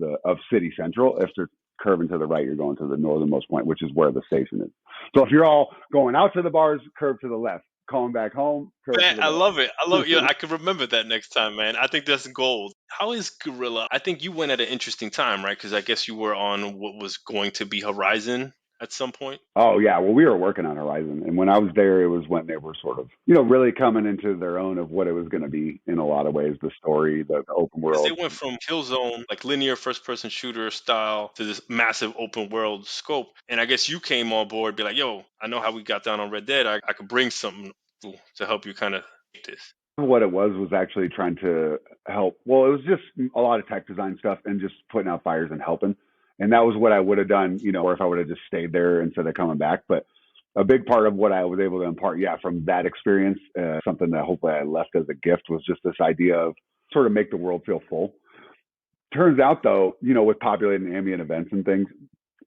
city central. If they're curving to the right, you're going to the northernmost point, which is where the station is. So if you're all going out to the bars, curve to the left. Calling back home, curve Man, to the I right. love it. I love it. Yeah, I can remember that next time, man. I think that's gold. How is Gorilla? I think you went at an interesting time, right? Because I guess you were on what was going to be Horizon at some point. Oh yeah, well we were working on Horizon, and when I was there, it was when they were sort of, really coming into their own of what it was going to be in a lot of ways. The story, the open Because they world. went from Killzone, like linear first person shooter style, to this massive open world scope. And I guess you came on board, be like, yo, I know how we got down on Red Dead. I could bring something to help you kind of this. What it was actually trying to help. Well, it was just a lot of tech design stuff and just putting out fires and helping. And that was what I would have done, or if I would have just stayed there instead of coming back. But a big part of what I was able to impart, from that experience, something that hopefully I left as a gift was just this idea of sort of make the world feel full. Turns out though, with populating ambient events and things,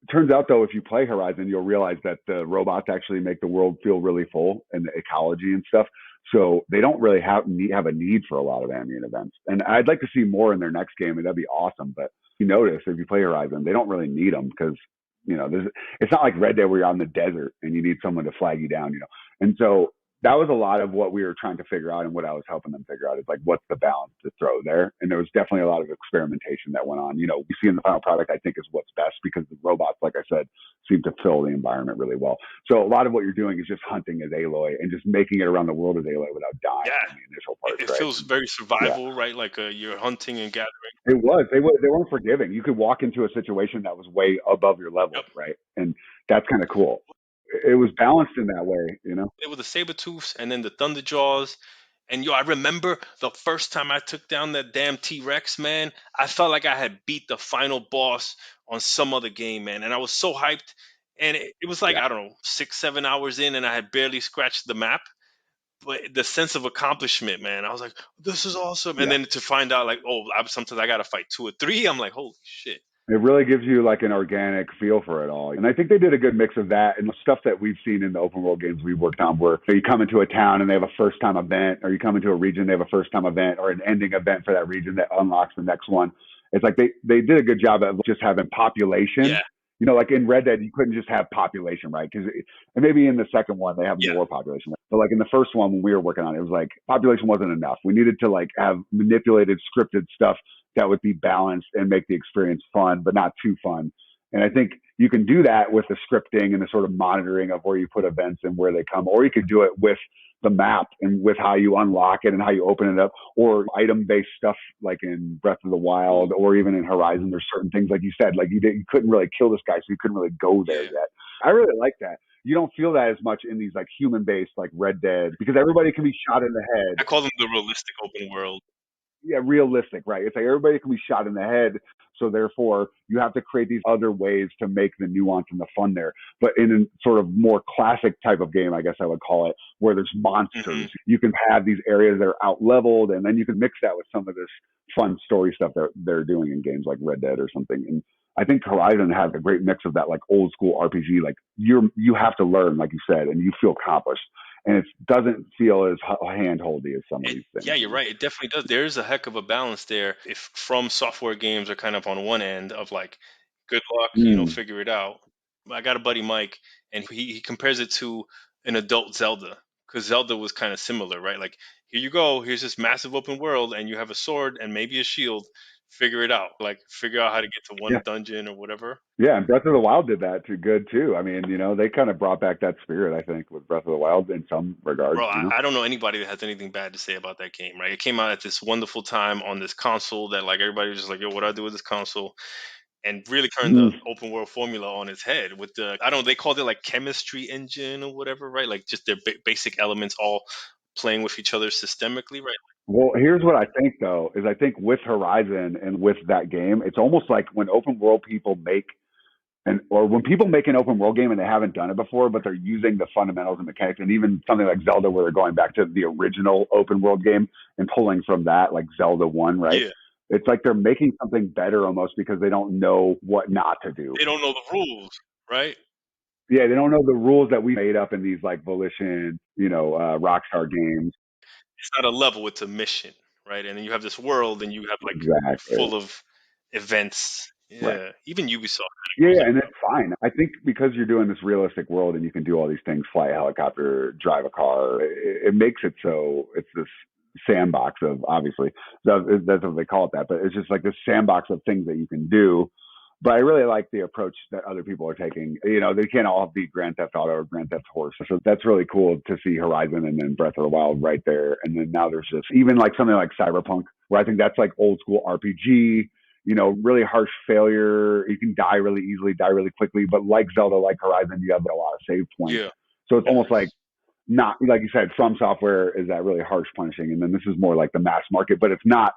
turns out though, if you play Horizon, you'll realize that the robots actually make the world feel really full and the ecology and stuff. So they don't really have a need for a lot of ambient events. And I'd like to see more in their next game, and that'd be awesome. But you notice if you play Horizon, they don't really need them because it's not like Red Dead where you're on the desert and you need someone to flag you down. And so that was a lot of what we were trying to figure out, and what I was helping them figure out is like, what's the balance to throw there? And there was definitely a lot of experimentation that went on. We see in the final product, I think, is what's best, because the robots, like I said, seem to fill the environment really well. So a lot of what you're doing is just hunting as Aloy and just making it around the world as Aloy without dying in the initial parts. It feels very survival, right? Like you're hunting and gathering. It was. They weren't forgiving. You could walk into a situation that was way above your level, right? And that's kind of cool. It was balanced in that way, It was the Sabertooths and then the Thunderjaws. And I remember the first time I took down that damn T-Rex, man, I felt like I had beat the final boss on some other game, man. And I was so hyped. And it was like, I don't know, 6-7 hours in, and I had barely scratched the map. But the sense of accomplishment, man, I was like, this is awesome. And then to find out, like, sometimes I got to fight 2 or 3, I'm like, holy shit. It really gives you like an organic feel for it all. And I think they did a good mix of that and the stuff that we've seen in the open world games we've worked on, where you come into a town and they have a first time event, or you come into a region, they have a first time event or an ending event for that region that unlocks the next one. It's like they did a good job of just having population. Yeah. Like in Red Dead, you couldn't just have population, right? And maybe in the second one, they have more population. But like in the first one, when we were working on it, it was like population wasn't enough. We needed to like have manipulated, scripted stuff that would be balanced and make the experience fun, but not too fun. And I think you can do that with the scripting and the sort of monitoring of where you put events and where they come, or you could do it with the map and with how you unlock it and how you open it up, or item-based stuff like in Breath of the Wild, or even in Horizon. There's certain things, like you said, like you couldn't really kill this guy, so you couldn't really go there yet. I really like that. You don't feel that as much in these like human-based like Red Dead, because everybody can be shot in the head. I call them the realistic open world. Yeah, realistic, right? It's like everybody can be shot in the head, so therefore you have to create these other ways to make the nuance and the fun there. But in a sort of more classic type of game, I guess I would call it, where there's monsters, you can have these areas that are out leveled, and then you can mix that with some of this fun story stuff that they're doing in games like Red Dead or something. And I think Horizon has a great mix of that, like old school RPG. Like you have to learn, like you said, and you feel accomplished. And it doesn't feel as hand-holdy as some of these things. Yeah, you're right. It definitely does. There's a heck of a balance there. If From Software games are kind of on one end of like, good luck, figure it out. I got a buddy, Mike, and he compares it to an adult Zelda, because Zelda was kind of similar, right? Like, here you go, here's this massive open world, and you have a sword and maybe a shield. Figure it out. Like, figure out how to get to one dungeon or whatever. Yeah, and Breath of the Wild did that too good too. I mean, they kind of brought back that spirit, I think, with Breath of the Wild in some regards. Bro, I don't know anybody that has anything bad to say about that game, right? It came out at this wonderful time on this console that like everybody was just like, yo, what do I do with this console? And really turned the open world formula on its head with they called it like chemistry engine or whatever, right? Like just their basic elements all playing with each other systemically, right? Well, here's what I think though, is I think with Horizon and with that game, it's almost like when open world people or when people make an open world game and they haven't done it before, but they're using the fundamentals and mechanics, and even something like Zelda where they're going back to the original open world game and pulling from that, like Zelda 1, right? Yeah. It's like they're making something better almost because they don't know what not to do. They don't know the rules, right? Yeah, they don't know the rules that we made up in these like Volition, Rockstar games. It's not a level, it's a mission, right? And then you have this world and you have like full of events. Yeah, right. Even Ubisoft. Yeah, and it's fine. I think because you're doing this realistic world and you can do all these things, fly a helicopter, drive a car, it makes it so it's this sandbox of, obviously, that's what they call it that, but it's just like this sandbox of things that you can do. But I really like the approach that other people are taking. They can't all be Grand Theft Auto or Grand Theft Horse. So that's really cool to see Horizon and then Breath of the Wild right there. And then now there's just even like something like Cyberpunk, where I think that's like old school RPG, really harsh failure. You can die really easily, die really quickly. But like Zelda, like Horizon, you have a lot of save points. Yeah. So it's almost like not like you said, From Software is that really harsh punishing, and then this is more like the mass market, but it's not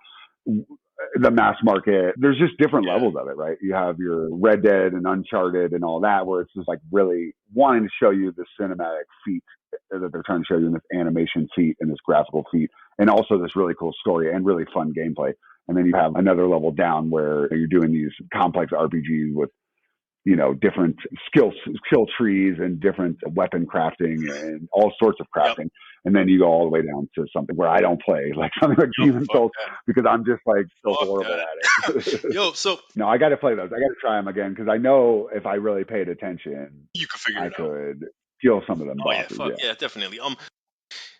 the mass market. There's just different levels of it, right? You have your Red Dead and Uncharted and all that, where it's just like really wanting to show you the cinematic feat that they're trying to show you in this animation feat and this graphical feat, and also this really cool story and really fun gameplay. And then you have another level down where you're doing these complex RPGs with, you know, different skill trees and different weapon crafting and all sorts of crafting. And then you go all the way down to something where I don't play, like something like Demon's Souls, because I'm just like so horrible at it. So no, I got to play those. I got to try them again, because I know if I really paid attention, you could figure it out. could kill some of them bosses. Yeah, definitely.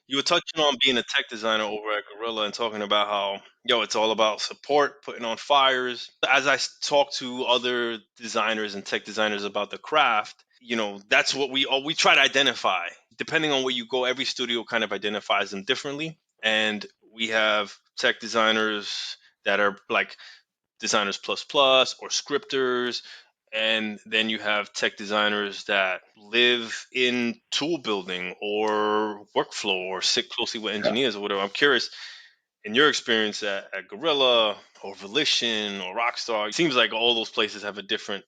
You were touching on being a tech designer over at Guerrilla and talking about how, it's all about support, putting on fires. As I talk to other designers and tech designers about the craft, that's what we try to identify. Depending on where you go, every studio kind of identifies them differently. And we have tech designers that are like designers plus plus or scripters. And then you have tech designers that live in tool building or workflow or sit closely with engineers or whatever. I'm curious, in your experience at Guerrilla or Volition or Rockstar, it seems like all those places have a different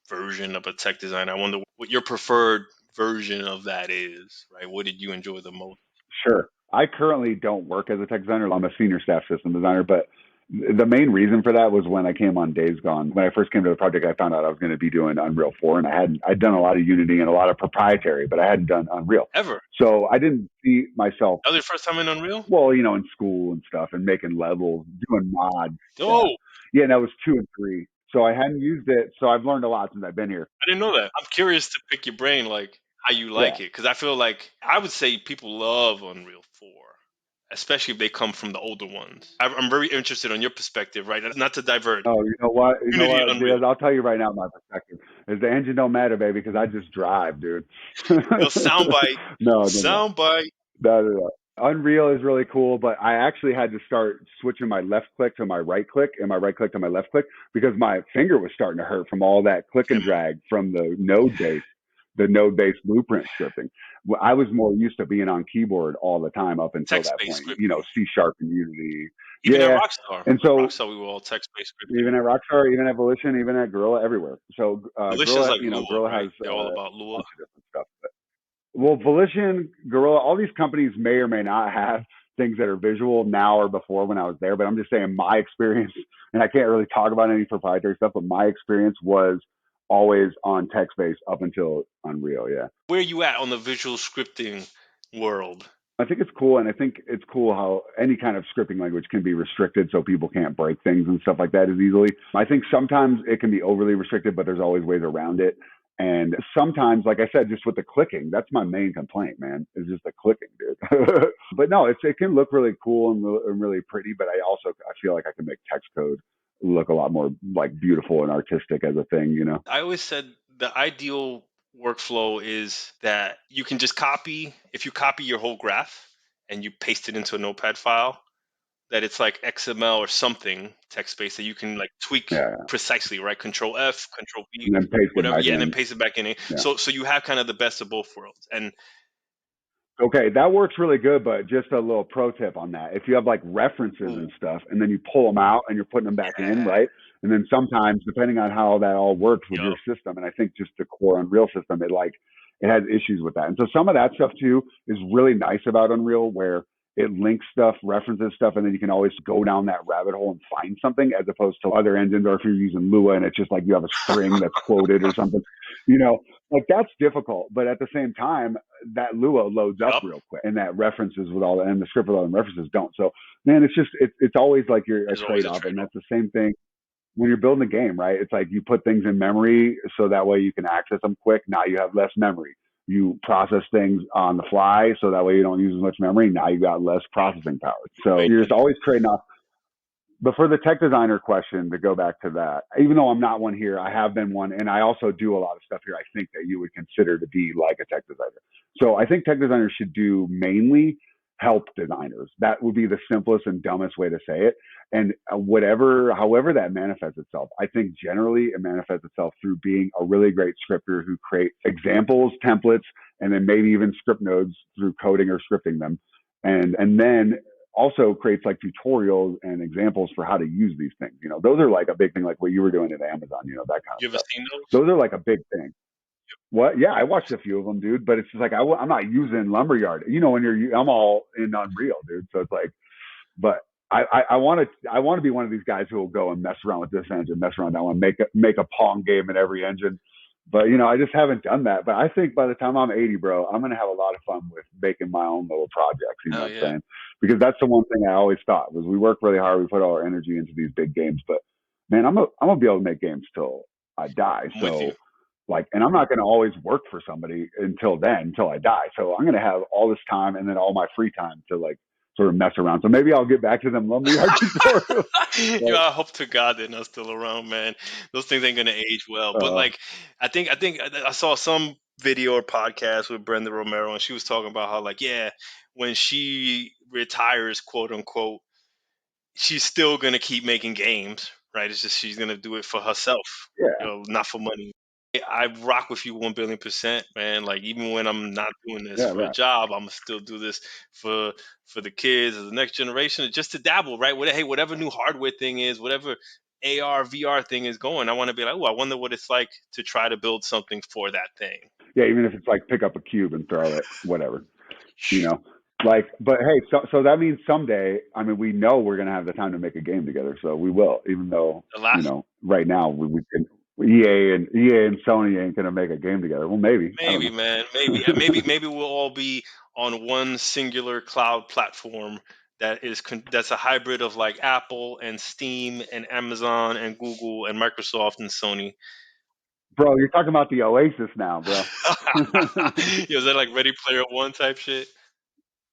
version of a tech designer. I wonder what your preferred version of that is, right? What did you enjoy the most? Sure. I currently don't work as a tech designer. I'm a senior staff system designer, but the main reason for that was when I came on Days Gone. When I first came to the project, I found out I was going to be doing Unreal 4, and I'd done a lot of Unity and a lot of proprietary, but I hadn't done Unreal. Ever? So I didn't see myself. That was your first time in Unreal? Well, in school and stuff, and making levels, doing mods. Oh. Yeah, and that was 2 and 3. So I hadn't used it. So I've learned a lot since I've been here. I didn't know that. I'm curious to pick your brain, like how you like it, because I feel like I would say people love Unreal 4. Especially if they come from the older ones. I'm very interested on your perspective, right? Not to divert. Oh, you know what? Diaz, I'll tell you right now my perspective is the engine don't matter, baby, because I just drive, dude. Soundbite. No. Soundbite. No. Unreal is really cool, but I actually had to start switching my left click to my right click and my right click to my left click because my finger was starting to hurt from all that click and drag from the node-based blueprint scripting. I was more used to being on keyboard all the time up until that point. Scripting. C# and Unity. Even at Rockstar. And so Rockstar, we were all text-based scripting. Even at Rockstar, even at Volition, even at Guerrilla, everywhere. So Guerrilla, like Lua, Guerrilla right? has They're all about Lua. a bunch of different stuff. Well, Volition, Guerrilla, all these companies may or may not have things that are visual now or before when I was there. But I'm just saying my experience, and I can't really talk about any proprietary stuff, but my experience was always on text-based up until Unreal, Where are you at on the visual scripting world? I think it's cool, and I think it's cool how any kind of scripting language can be restricted so people can't break things and stuff like that as easily. I think sometimes it can be overly restricted, but there's always ways around it. And sometimes, like I said, just with the clicking, that's my main complaint, man, is just the clicking, dude. But no, it can look really cool and really pretty, but I feel like I can make text code look a lot more like beautiful and artistic as a thing, I always said the ideal workflow is that you can just if you copy your whole graph and you paste it into a notepad file, that it's like XML or something text-based that you can like tweak precisely, right? Control F, Control V, and then paste whatever, it back and then paste it back in. Yeah. So you have kind of the best of both worlds. And okay, that works really good, but just a little pro tip on that. If you have like references and stuff, and then you pull them out and you're putting them back in, right? And then sometimes, depending on how that all works with your system, and I think just the core Unreal system, it has issues with that. And so some of that stuff too is really nice about Unreal, where it links stuff, references stuff, and then you can always go down that rabbit hole and find something, as opposed to other engines, or if you're using Lua and it's just like you have a string that's quoted or something, like that's difficult. But at the same time, that Lua loads up real quick, and that references and the script with all the references don't. So man, it's always like you're a trade-off, and that's the same thing when you're building a game, right? It's like you put things in memory so that way you can access them quick. Now you have less memory. You process things on the fly so that way you don't use as much memory. Now you got less processing power. So you're just always trading off. But for the tech designer question, to go back to that, even though I'm not one here, I have been one, and I also do a lot of stuff here I think that you would consider to be like a tech designer. So I think tech designers should do mainly help designers. That would be the simplest and dumbest way to say it. And however that manifests itself, I think generally it manifests itself through being a really great scripter who creates examples, templates, and then maybe even script nodes through coding or scripting them. And then also creates like tutorials and examples for how to use these things. Those are like a big thing, like what you were doing at Amazon, that kind You of ever stuff. seen those? Those are like a big thing. What? Yeah, I watched a few of them, dude. But it's just like I'm not using Lumberyard. When I'm all in Unreal, dude. So it's like, but I want to be one of these guys who will go and mess around with this engine, mess around that one, make a Pong game in every engine. But I just haven't done that. But I think by the time I'm 80, bro, I'm gonna have a lot of fun with making my own little projects. You know what I'm saying? Because that's the one thing I always thought was we work really hard, we put all our energy into these big games. But man, I'm gonna be able to make games till I die. I'm with you. So and I'm not going to always work for somebody until I die. So I'm going to have all this time and then all my free time to like sort of mess around. So maybe I'll get back to them Lumberyard tutorials. I hope to God they're not still around, man. Those things ain't gonna age well. But like, I think I saw some video or podcast with Brenda Romero, and she was talking about how like, yeah, when she retires, quote unquote, she's still gonna keep making games, right? It's just she's gonna do it for herself, Yeah. not for money. I rock with you 1 billion%, man. Like even when I'm not doing this Yeah. for a Right. job, I'm gonna still do this for the kids or the next generation, just to dabble, right? Whatever new hardware thing is, whatever AR VR thing is going, I want to be like, oh, I wonder what it's like to try to build something for that thing. Yeah. Even if it's like pick up a cube and throw it, whatever, but hey, so that means someday, I mean, we know we're going to have the time to make a game together. So we will, even though, The last, right now we can, EA and Sony ain't going to make a game together. Well, maybe, I don't maybe, know. man, maybe we'll all be on one singular cloud platform that's a hybrid of like Apple and Steam and Amazon and Google and Microsoft and Sony. Bro, you're talking about the Oasis now, bro. Is that like Ready Player One type shit?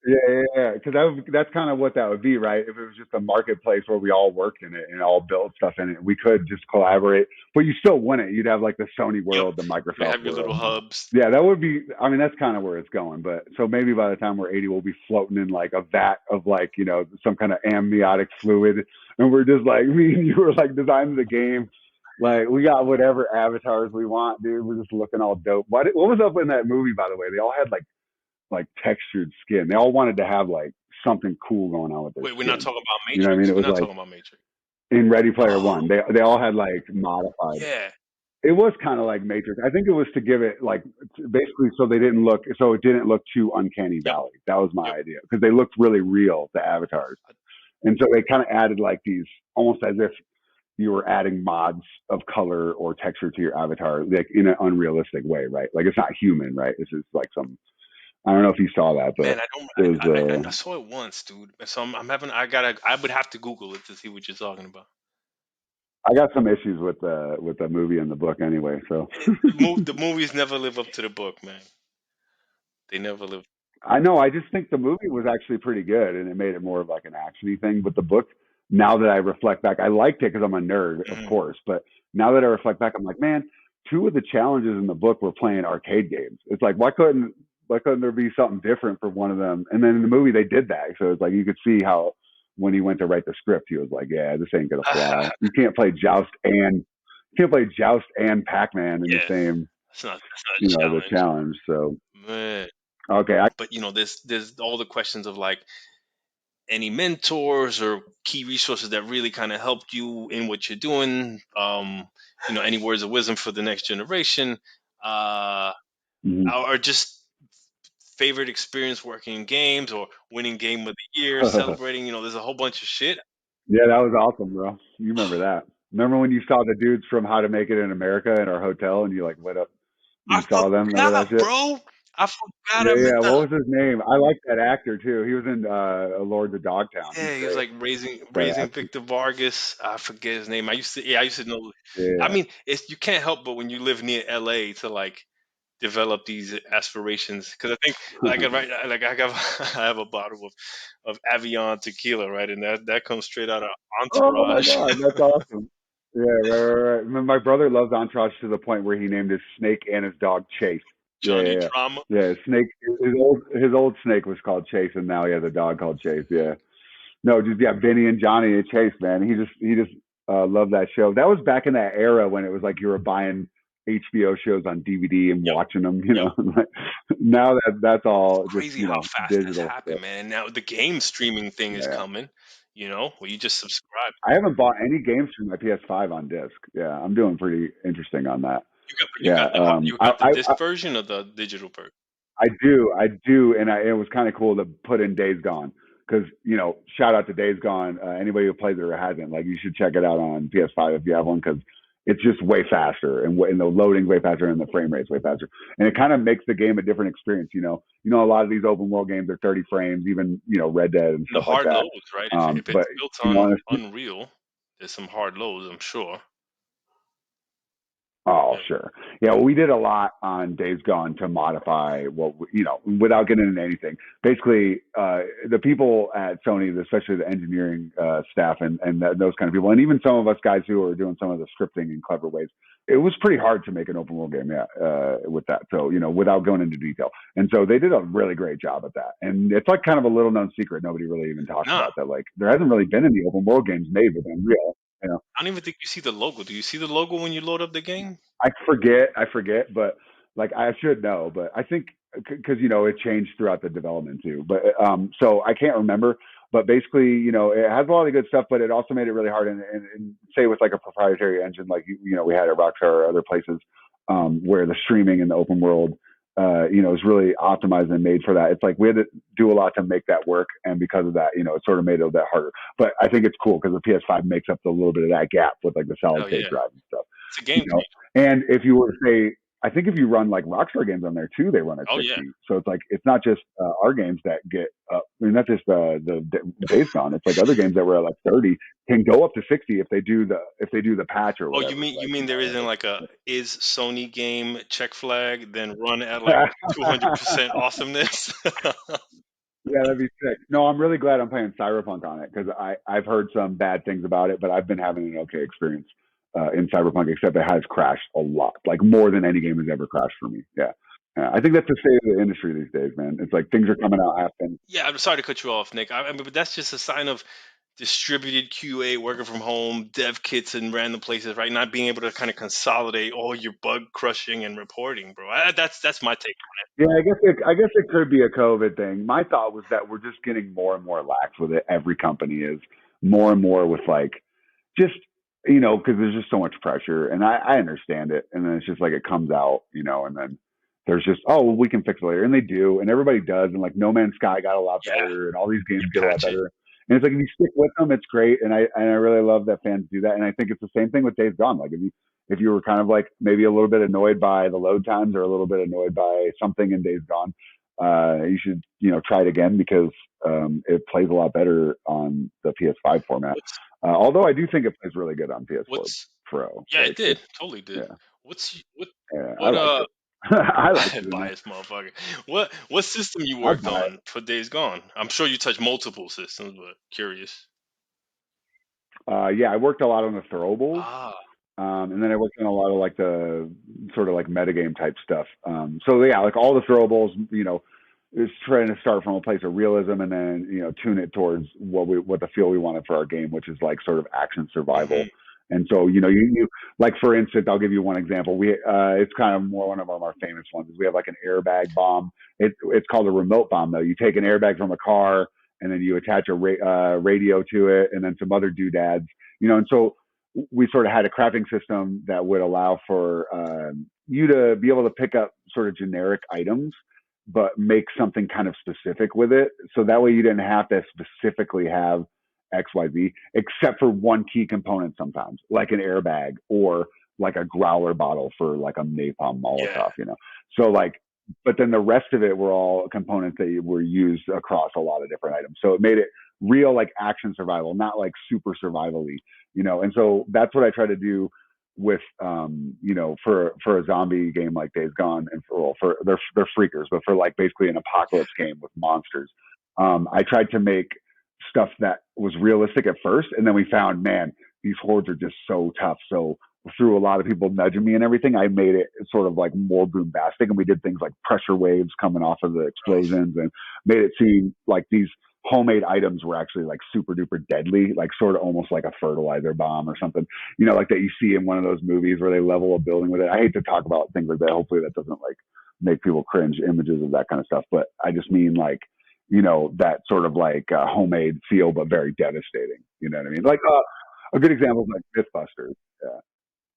Yeah. Because that's kind of what that would be, right? If it was just a marketplace where we all worked in it and all built stuff in it, we could just collaborate. But you still wouldn't. You'd have like the Sony world, the You Microsoft have your little world. hubs. Yeah, that would be. I mean, that's kind of where it's going. But so maybe by the time we're 80, we'll be floating in like a vat of like some kind of amniotic fluid, and we're just like me and you were like designing the game. Like we got whatever avatars we want, dude. We're just looking all dope. What was up in that movie, by the way? They all had like textured skin. They all wanted to have like something cool going on with their Wait, we're not skin. talking about You know what I mean? Matrix. It We're was not like talking about Matrix. in Ready Player Oh, One. They all had like modified. yeah. It was kind of like Matrix. I think it was to give it like basically so it didn't look too uncanny Yep. valley. That was my Yep. idea because they looked really real, the avatars, and so they kind of added like these almost as if you were adding mods of color or texture to your avatar, like in an unrealistic way, right? Like it's not human, right? It's just like some. I don't know if you saw that, Man, but I don't. it was. I saw it once, dude. So I'm having. I would have to Google it to see what you're talking about. I got some issues with the movie and the book anyway. So The movies never live up to the book, man. They never live. I know. I just think the movie was actually pretty good, and it made it more of like an actiony thing. But the book, now that I reflect back, I liked it because I'm a nerd, of Mhm. course. But now that I reflect back, I'm like, man, two of the challenges in the book were playing arcade games. It's like why couldn't there be something different for one of them? And then in the movie they did that, so it's like you could see how when he went to write the script, he was like, yeah, this ain't gonna fly. You can't play Joust and Pac-Man in the Yeah, same, that's not a the challenge, challenge. So man. okay, But there's all the questions of like any mentors or key resources that really kind of helped you in what you're doing. Any words of wisdom for the next generation, mhm. or just favorite experience working in games or winning game of the year, celebrating. There's a whole bunch of shit. Yeah, that was awesome, bro. You remember that? Remember when you saw the dudes from How to Make It in America in our hotel, and you like went up, I you saw them? Remember that forgot, shit? bro. I forgot. Yeah, I meant yeah. to. What was his name? I like that actor too. He was in Lords of Dogtown. He's Yeah, he was great. like raising That raising actor. Victor Vargas. I forget his name. I used to know. I Yeah. mean, it's you can't help but when you live near LA to like develop these aspirations because I think like right like I have a bottle of Avion tequila, right, and that comes straight out of Oh my Entourage. God, that's awesome. Yeah, right. My brother loves Entourage to the point where he named his snake and his dog Chase. Yeah, Johnny yeah, yeah. Drama. Yeah, Snake. His old snake was called Chase, and now he has a dog called Chase. Yeah. No, just yeah, Vinny and Johnny and Chase, man. He just loved that show. That was back in that era when it was like you were buying HBO shows on DVD and Yep. watching them. Yep. Now that's all just Crazy how fast that's digital happened, stuff. man. And now the game streaming thing is Yeah. coming. Where you just subscribe. I haven't bought any games from my PS5 on disc. Yeah, I'm doing pretty interesting on that. You Yeah, got the you got the I disc version or the digital version? I do, and it was kind of cool to put in Days Gone because shout out to Days Gone. Anybody who plays it or hasn't, like, you should check it out on PS5 if you have one because it's just way faster, and the loading's way faster, and the frame rate's way faster, and it kind of makes the game a different experience. A lot of these open world games are 30 frames, even Red Dead and The stuff like hard that. loads, right? If But it's built on honestly, Unreal, there's some hard loads, I'm sure. oh, Yeah. sure. Yeah, well, we did a lot on Days Gone to modify without getting into anything. Basically, the people at Sony, especially the engineering staff and those kind of people, and even some of us guys who are doing some of the scripting in clever ways, it was pretty hard to make an open world game, with that. So, without going into detail. And so they did a really great job at that. And it's like kind of a little known secret. Nobody really even talks Nah, about that. Like, there hasn't really been any open world games made with Unreal. I don't even think you see the logo. Do you see the logo when you load up the game? I forget, but like I should know, but I think because it changed throughout the development too. But so I can't remember. But basically, it has a lot of good stuff, but it also made it really hard. And say with like a proprietary engine, like we had at Rockstar or other places, where the streaming in the open world, is really optimized and made for that. It's like we had to do a lot to make that work, and because of that, it sort of made it a bit harder. But I think it's cool because the PS5 makes up a little bit of that gap with like the solid Oh state yeah, drive and stuff. it's a game You know, changer. and if you were to say, I think if you run like Rockstar games on there too, they run at Oh 60. yeah. So it's like it's not just our games that get not just the Days Gone. It's like other games that were at like 30 can go up to 60 if they do the patch or Oh, whatever. you Like mean there isn't like a is Sony game check flag then run at like yeah, 200% awesomeness? that'd be sick. No, I'm really glad I'm playing Cyberpunk on it because I've heard some bad things about it, but I've been having an okay experience in Cyberpunk, except it has crashed a lot, like more than any game has ever crashed for me. Yeah. I think that's the state of the industry these days, man. It's like things are coming out half finished. Yeah, I'm sorry to cut you off, Nick. I mean, but that's just a sign of distributed QA, working from home, dev kits in random places, right? Not being able to kind of consolidate all your bug crushing and reporting, bro. That's my take on Yeah, I guess it could be a COVID thing. My thought was that we're just getting more and more lax with it. Every company is more and more with like just because there's just so much pressure, and I understand it. And then it's just like it comes out, and then there's just well, we can fix it later, and they do, and everybody does, and like No Man's Sky got a lot it. Yeah, better, and all these games you get a lot patch it. better. And it's like if you stick with them, it's great, and I really love that fans do that, and I think it's the same thing with Days Gone. Like if you were kind of like maybe a little bit annoyed by the load times or a little bit annoyed by something in Days Gone, you should try it again because it plays a lot better on the PS5 format. What's Although I do think it plays really good on PS4 what's Pro. Yeah, it Like did. Totally did. yeah, What's what yeah, I what like it. I like it. biased motherfucker. What system you I worked buy it. on for Days Gone? I'm sure you touched multiple systems, but curious. Yeah, I worked a lot on the throwables. Ah, And then I worked on a lot of like the sort of like metagame type stuff. So yeah, like all the throwables, is trying to start from a place of realism and then, tune it towards what the feel we wanted for our game, which is like sort of action survival. hmm And so, you like, for instance, I'll give you one example. It's kind of more one of our more famous ones is we have like an airbag bomb. It's called a remote bomb though. You take an airbag from a car and then you attach a radio to it and then some other doodads, and so we sort of had a crafting system that would allow for you to be able to pick up sort of generic items, but make something kind of specific with it. So that way you didn't have to specifically have XYZ, except for one key component sometimes, like an airbag or like a growler bottle for like a napalm yeah. Molotov. So like, but then the rest of it were all components that were used across a lot of different items. So it made it real like action survival, not like super survival-y. And so that's what I try to do with, for a zombie game like Days Gone and for they're freakers, but for like basically an apocalypse game with monsters, I tried to make stuff that was realistic at first, and then we found, man, these hordes are just so tough. So through a lot of people nudging me and everything, I made it sort of like more bombastic, and we did things like pressure waves coming off of the explosions, and made it seem like these homemade items were actually like super duper deadly, like sort of almost like a fertilizer bomb or something, like that you see in one of those movies where they level a building with it. I hate to talk about things like that. Hopefully that doesn't like make people cringe, images of that kind of stuff. But I just mean like, that sort of like homemade feel, but very devastating. You know what I mean? Like a good example is like Mythbusters.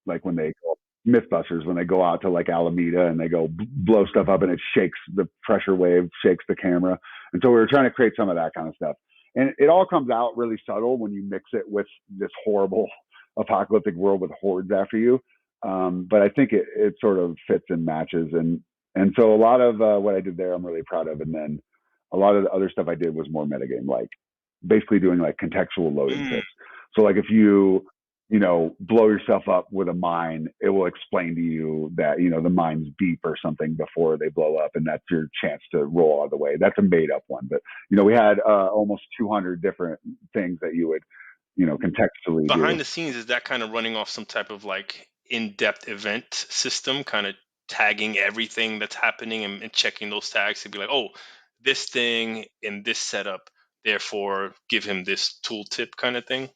Like when they go, Mythbusters, when they go out to like Alameda and they go blow stuff up and it shakes, the pressure wave shakes the camera. And so we were trying to create some of that kind of stuff. And it all comes out really subtle when you mix it with this horrible apocalyptic world with hordes after you. But I think it sort of fits and matches. And so a lot of what I did there, I'm really proud of. And then a lot of the other stuff I did was more metagame, like basically doing like contextual loading tips. So like if you blow yourself up with a mine, it will explain to you that, the mines beep or something before they blow up. And that's your chance to roll out of the way. That's a made up one. But, we had almost 200 different things that you would, contextually Behind do. the scenes, is that kind of running off some type of like in-depth event system, kind of tagging everything that's happening and checking those tags to be like, oh, this thing in this setup, therefore give him this tooltip kind of thing?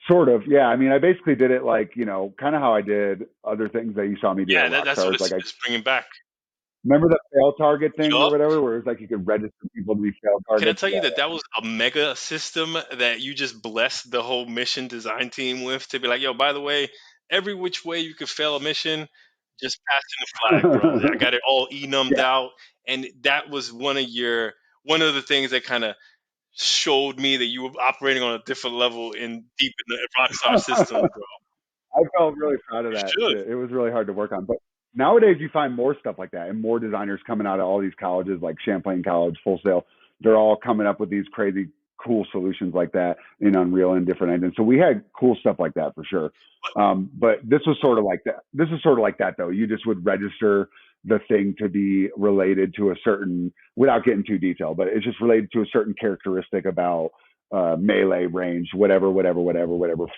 Sort of, yeah. I mean, I basically did it like, kind of how I did other things that you saw me do Yeah, at that's what Rockstar. Like it's bringing back. remember the fail target thing or Yup. whatever, where it's like you could register people to be fail Can I targets. tell you Yeah, that was a mega system that you just blessed the whole mission design team with, to be like, yo, by the way, every which way you could fail a mission, just passing the flag, bro. I got it all enummed yeah. out. And that was one of the things that kind of showed me that you were operating on a different level deep in the Rockstar system, bro. I felt really proud of You that should. shit. It was really hard to work on. But nowadays you find more stuff like that and more designers coming out of all these colleges like Champlain College, Full Sail. They're all coming up with these crazy cool solutions like that in Unreal and different engines. So we had cool stuff like that for sure. But this was sort of like that. This is sort of like that though. You just would register the thing to be related to a certain, without getting too detailed, but it's just related to a certain characteristic about melee range, whatever,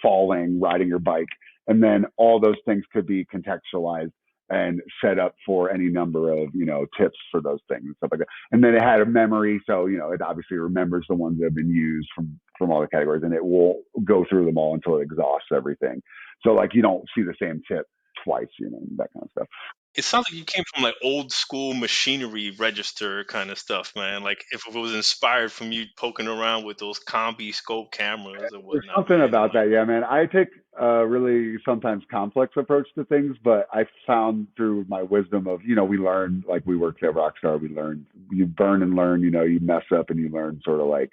falling, riding your bike. And then all those things could be contextualized and set up for any number of, tips for those things and stuff like that. And then it had a memory. So, it obviously remembers the ones that have been used from all the categories, and it will go through them all until it exhausts everything. So like, you don't see the same tip twice, that kind of stuff. It sounds like you came from like old school machinery register kind of stuff, man. Like if it was inspired from you poking around with those Combi scope cameras or There's whatnot. something Man. about that, yeah, man. I take a really sometimes complex approach to things, but I found through my wisdom of, we learn, like we worked at Rockstar, we learned, you burn and learn, you mess up and you learn sort of like,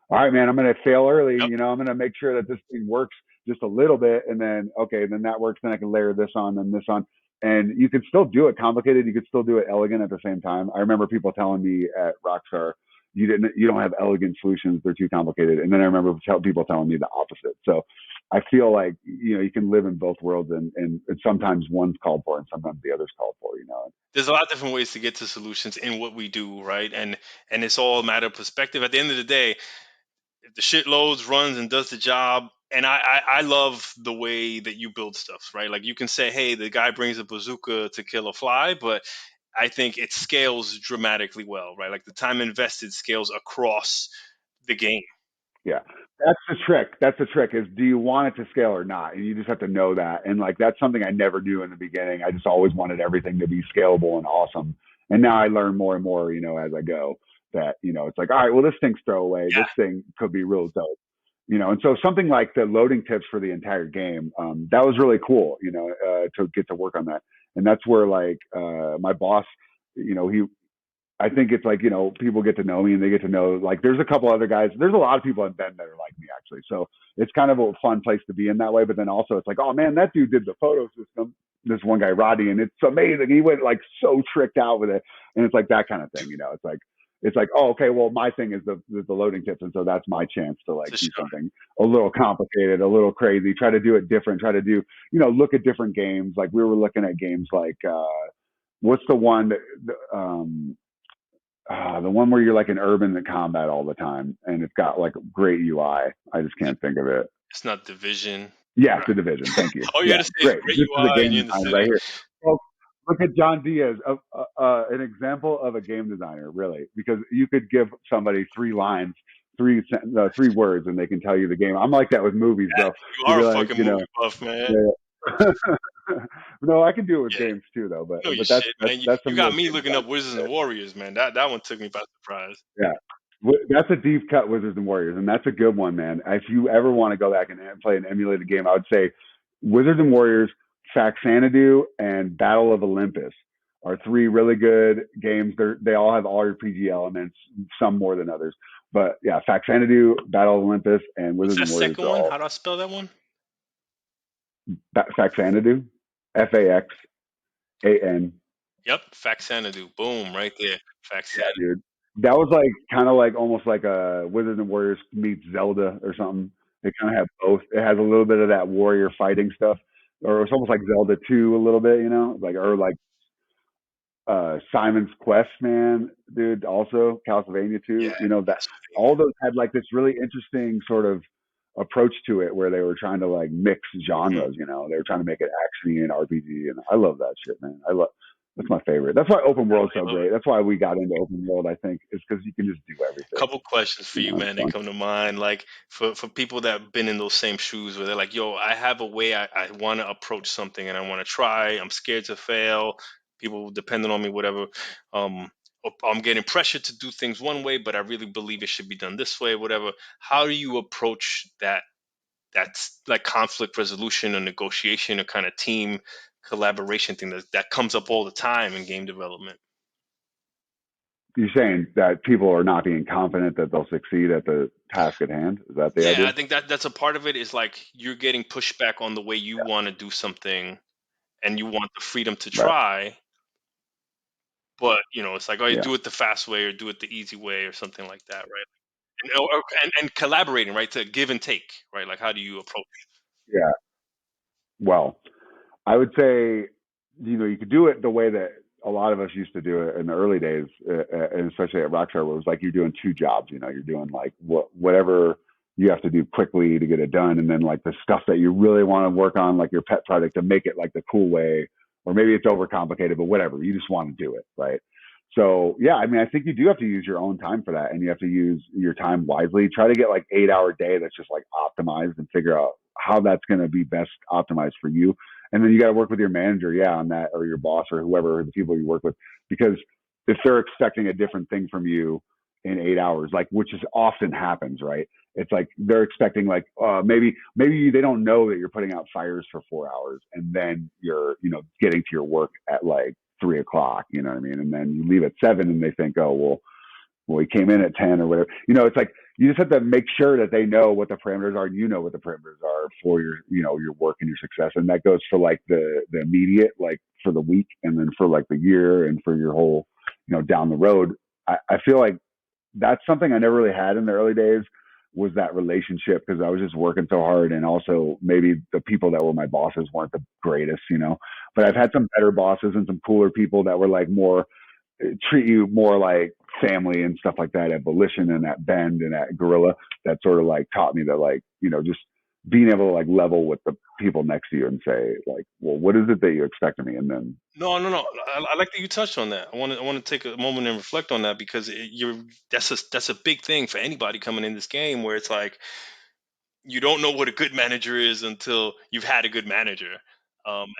all right, man, I'm going to fail early. Yep. I'm going to make sure that this thing works just a little bit. And then, okay, then that works. Then I can layer this on and this on. And you can still do it complicated. You could still do it elegant at the same time. I remember people telling me at Rockstar, you don't have elegant solutions. They're too complicated. And then I remember people telling me the opposite. So I feel like, you can live in both worlds and sometimes one's called for and sometimes the other's called for, There's a lot of different ways to get to solutions in what we do, right? And it's all a matter of perspective. At the end of the day, if the shit loads, runs, and does the job, and I love the way that you build stuff, right? Like you can say, hey, the guy brings a bazooka to kill a fly, but I think it scales dramatically well, right? Like the time invested scales across the game. Yeah. That's the trick. That's the trick is, do you want it to scale or not? And you just have to know that. And like, that's something I never knew in the beginning. I just always wanted everything to be scalable and awesome. And now I learn more and more, as I go that, it's like, all right, well, this thing's throwaway. Yeah. This thing could be real dope. And so something like the loading tips for the entire game, that was really cool, to get to work on that. And that's where like, my boss, I think it's like, people get to know me and they get to know, like, there's a couple other guys. There's a lot of people in Bend that are like me, actually. So it's kind of a fun place to be in that way. But then also it's like, oh, man, that dude did the photo system. This one guy, Roddy, and it's amazing. He went like so tricked out with it. And it's like that kind of thing, It's like, oh, okay, well, my thing is the loading tips. And so that's my chance to like do something a little complicated, a little crazy, try to do it different, try to do, look at different games. Like we were looking at games like, what's the one that, the one where you're like in urban combat all the time and it's got like great UI. I just can't think of it. It's not Division. Yes, The Division. Thank you. All you Yeah, gotta say is great. great This is a UI and game you're in the design right city. here. Well, look at John Diaz, an example of a game designer, really, because you could give somebody 3 lines, 3 words, and they can tell you the game. I'm like that with movies, bro. You You'd are be a like, fucking movie buff, man. yeah. No, I can do it with Yeah, games too, though. But you know your that's shit, that's man. that's You some real got me game looking design. up Wizards and Warriors, man. That one took me by surprise. Yeah. That's a deep cut, Wizards and Warriors, and that's a good one, man. If you ever want to go back and play an emulated game, I would say Wizards and Warriors, Faxanadu, and Battle of Olympus are 3 really good games. They all have RPG elements, some more than others. But yeah, Faxanadu, Battle of Olympus, and What's Wizards that and Warriors second are one? all How do I spell that one? Faxanadu, Faxan. Yep, Faxanadu. Boom, right there. Yeah, Faxanadu. dude. That was like kind of like almost like a Wizards and Warriors meets Zelda or something. They kind of have both. It has a little bit of that warrior fighting stuff, or it's almost like Zelda 2 a little bit, like or like Simon's Quest, man, dude. Also Castlevania 2. Yeah, That all those had like this really interesting sort of approach to it where they were trying to like mix genres. They were trying to make it actiony and RPG, and I love that shit, man. That's my favorite. That's why open world's so great. That's why we got into open world, I think, is because you can just do everything. Couple questions for you, It's man. They fun. come to mind. Like for people that have been in those same shoes where they're like, yo, I have a way I want to approach something and I want to try. I'm scared to fail. People depending on me, whatever. Or I'm getting pressure to do things one way, but I really believe it should be done this way, whatever. How do you approach that? That's like conflict resolution or negotiation or kind of team collaboration thing that comes up all the time in game development. You're saying that people are not being confident that they'll succeed at the task at hand? Is that the Yeah, idea? I think that's a part of it is like you're getting pushback on the way you want to do something and you want the freedom to Right. try, but it's like, oh, you Yeah. do it the fast way or do it the easy way or something like that, right? And collaborating, right, to give and take, right? Like how do you approach it? Yeah. Well, I would say, you could do it the way that a lot of us used to do it in the early days, and especially at Rockstar, where it was like you're doing 2 jobs. You're doing like whatever you have to do quickly to get it done, and then like the stuff that you really want to work on, like your pet project, to make it like the cool way, or maybe it's overcomplicated, but whatever. You just want to do it, right? So yeah, I mean, I think you do have to use your own time for that, and you have to use your time wisely. Try to get like 8-hour day that's just like optimized, and figure out how that's going to be best optimized for you. And then you got to work with your manager, on that, or your boss, or whoever, the people you work with, because if they're expecting a different thing from you in 8 hours, like, which is often happens, right? It's like they're expecting like maybe they don't know that you're putting out fires for 4 hours, and then you're getting to your work at like 3 o'clock. You know what I mean? And then you leave at 7, and they think, oh well, he came in at 10 or whatever. It's like you just have to make sure that they know what the parameters are. What the parameters are for your your work and your success, and that goes for like the immediate, like for the week, and then for like the year, and for your whole down the road. I feel like that's something I never really had in the early days, was that relationship, because I was just working so hard, and also maybe the people that were my bosses weren't the greatest, but I've had some better bosses and some cooler people that were like more, treat you more like family and stuff like that at Volition and at Bend and at Guerrilla, that sort of like taught me that, like, just being able to like level with the people next to you and say like, well, what is it that you expect of me? And then No. I like that you touched on that. I want to take a moment and reflect on that because that's a big thing for anybody coming in this game, where it's like you don't know what a good manager is until you've had a good manager. And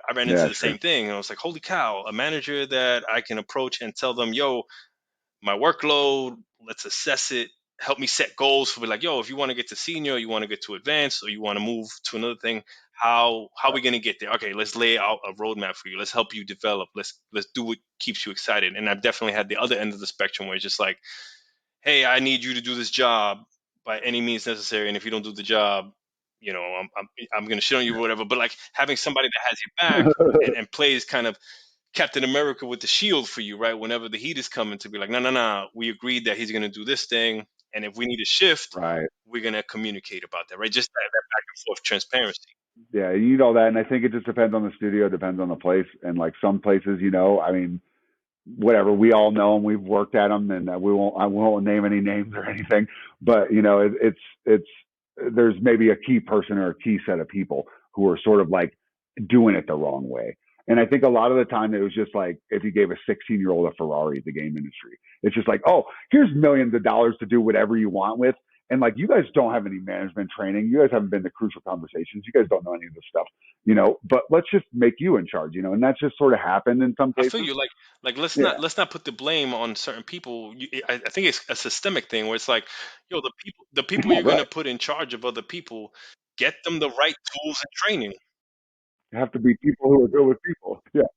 I ran into yeah, the sure. same thing, and I was like, holy cow, a manager that I can approach and tell them, yo, my workload, let's assess it, help me set goals for like, yo, if you want to get to senior, you want to get to advanced, or you want to move to another thing, how are we going to get there? Okay, let's lay out a roadmap for you. Let's help you develop. Let's do what keeps you excited. And I've definitely had the other end of the spectrum where it's just like, hey, I need you to do this job by any means necessary, and if you don't do the job, I'm going to shit on you or whatever. But like having somebody that has your back and plays kind of Captain America with the shield for you, right? Whenever the heat is coming, to be like, no, we agreed that he's going to do this thing, and if we need a shift, Right. we're going to communicate about that, right? Just that back and forth transparency. Yeah, you need all that, and I think it just depends on the studio, depends on the place, and like some places, I mean, whatever, we all know them, we've worked at them, and I won't name any names or anything, but it's there's maybe a key person or a key set of people who are sort of like doing it the wrong way. And I think a lot of the time it was just like if you gave a 16-year-old a Ferrari at the game industry, it's just like, oh, here's millions of dollars to do whatever you want with. And like, you guys don't have any management training. You guys haven't been to crucial conversations. You guys don't know any of this stuff, but let's just make you in charge, and that's just sort of happened in some I feel cases. you. Like Yeah. let's not put the blame on certain people. I think it's a systemic thing where it's like, yo, the people Yeah, you're gonna right. put in charge of other people, get them the right tools and training. You have to be people who are good with people. Yeah.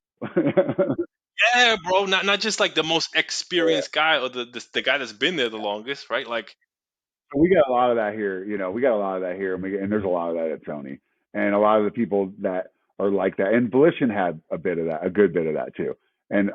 Yeah, bro. Not just like the most Yeah. experienced guy or the guy that's been there the longest, right? Like, We got a lot of that here. We got a lot of that here, and there's a lot of that at Sony, and a lot of the people that are like that. And Volition had a bit of that, a good bit of that too, and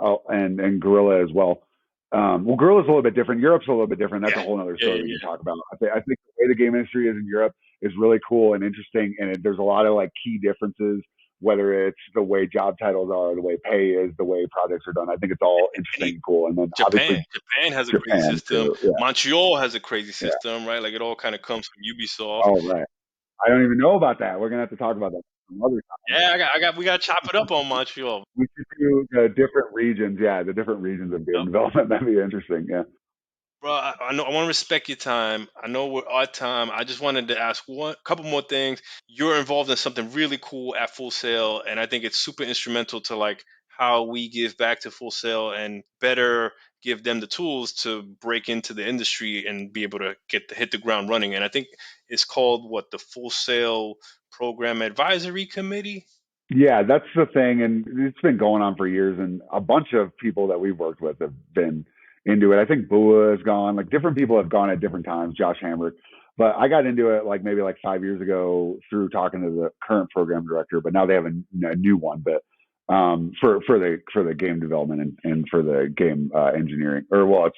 Guerrilla as well. Well, Guerrilla's a little bit different. Europe's a little bit different. That's yeah, a whole other yeah, story yeah, we yeah. can talk about. I think the way the game industry is in Europe is really cool and interesting, and there's a lot of like key differences. Whether it's the way job titles are, the way pay is, the way projects are done, I think it's all interesting and cool. And then obviously Japan has a crazy Japan system. too. Yeah, Montreal has a crazy yeah. system, right? Like it all kind of comes from Ubisoft. Oh, right. I don't even know about that. We're gonna have to talk about that some other time. Yeah, we got to chop it up on Montreal. We should do the different regions. Yeah, the different regions of game development. That'd be interesting. Yeah. Bro, I know I want to respect your time. I know we're out of time. I just wanted to ask one couple more things. You're involved in something really cool at Full Sail, and I think it's super instrumental to like how we give back to Full Sail and better give them the tools to break into the industry and be able to hit the ground running. And I think it's called what, the Full Sail Program Advisory Committee. Yeah, that's the thing, and it's been going on for years. And a bunch of people that we've worked with have been into it. I think Bua has gone. Like different people have gone at different times. Josh Hammer, but I got into it like maybe like 5 years ago through talking to the current program director. But now they have a new one. But for the game development and for the game engineering, or well, it's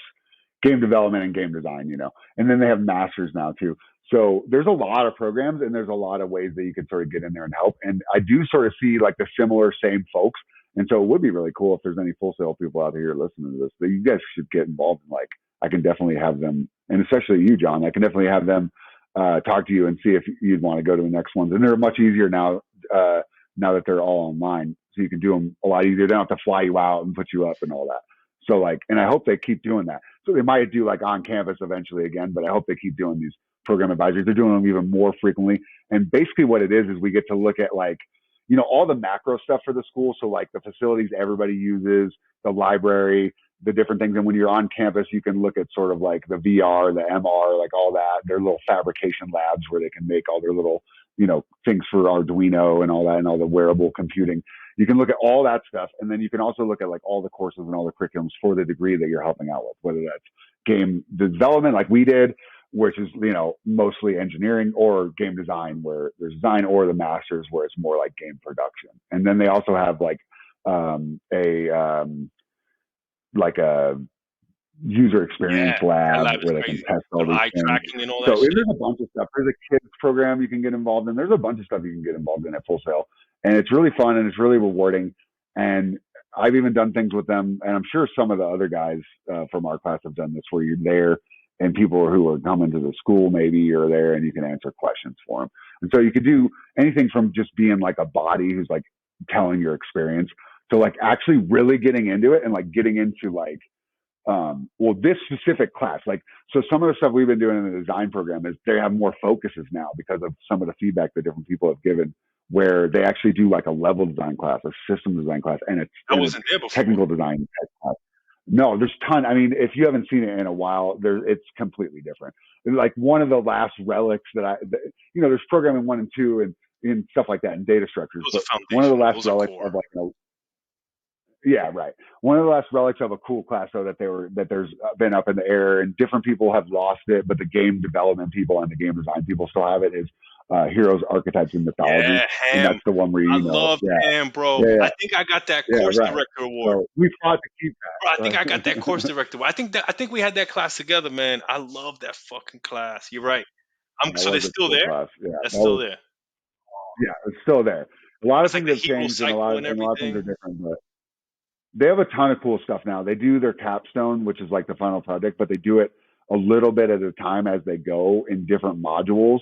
game development and game design, and then they have masters now too. So there's a lot of programs and there's a lot of ways that you can sort of get in there and help. And I do sort of see like the similar same folks. And so it would be really cool if there's any Full Sail people out here listening to this, that you guys should get involved in. Like, I can definitely have them, and especially you, John, I can definitely have them talk to you and see if you'd want to go to the next ones. And they're much easier now, now that they're all online. So you can do them a lot easier. They don't have to fly you out and put you up and all that. So like, and I hope they keep doing that. So they might do like on campus eventually again, but I hope they keep doing these program advisories. They're doing them even more frequently. And basically what it is we get to look at like, all the macro stuff for the school. So like the facilities everybody uses, the library, the different things. And when you're on campus, you can look at sort of like the VR, the MR, like all that, their little fabrication labs where they can make all their little, things for Arduino and all that, and all the wearable computing. You can look at all that stuff. And then you can also look at like all the courses and all the curriculums for the degree that you're helping out with, whether that's game development like we did, which is, mostly engineering, or game design where there's design, or the masters where it's more like game production. And then they also have like a user experience lab where they can test all these eye things. tracking and all that So shit. there's a bunch of stuff. There's a kids program you can get involved in. There's a bunch of stuff you can get involved in at Full Sail, and it's really fun and it's really rewarding. And I've even done things with them, and I'm sure some of the other guys from our class have done this, where you're there and people who are coming to the school maybe are there, and you can answer questions for them. And so you could do anything from just being like a body who's like telling your experience to like actually really getting into it and like getting into like this specific class. Like, so some of the stuff we've been doing in the design program is they have more focuses now because of some of the feedback that different people have given, where they actually do like a level design class, a system design class, and it's technical design class. No, there's ton. I mean, if you haven't seen it in a while, it's completely different. Like one of the last relics that there's programming 1 and 2 and stuff like that, and data structures. But one of the last relics of like yeah, right. One of the last relics of a cool class, though, that there's been up in the air, and different people have lost it, but the game development people and the game design people still have it, is Heroes, Archetypes, and Mythology. Yeah, and that's the one where I love Ham, bro. Yeah. I think I got that course director award. So we fought to keep that. Bro, I think I got that course director award. I think we had that class together, man. I love that fucking class. You're right. So they're still there? Class. Yeah, that's still there. Yeah, it's still there. A lot of things like have changed, and a lot of things are different, but they have a ton of cool stuff now. They do their capstone, which is like the final project, but they do it a little bit at a time as they go in different modules.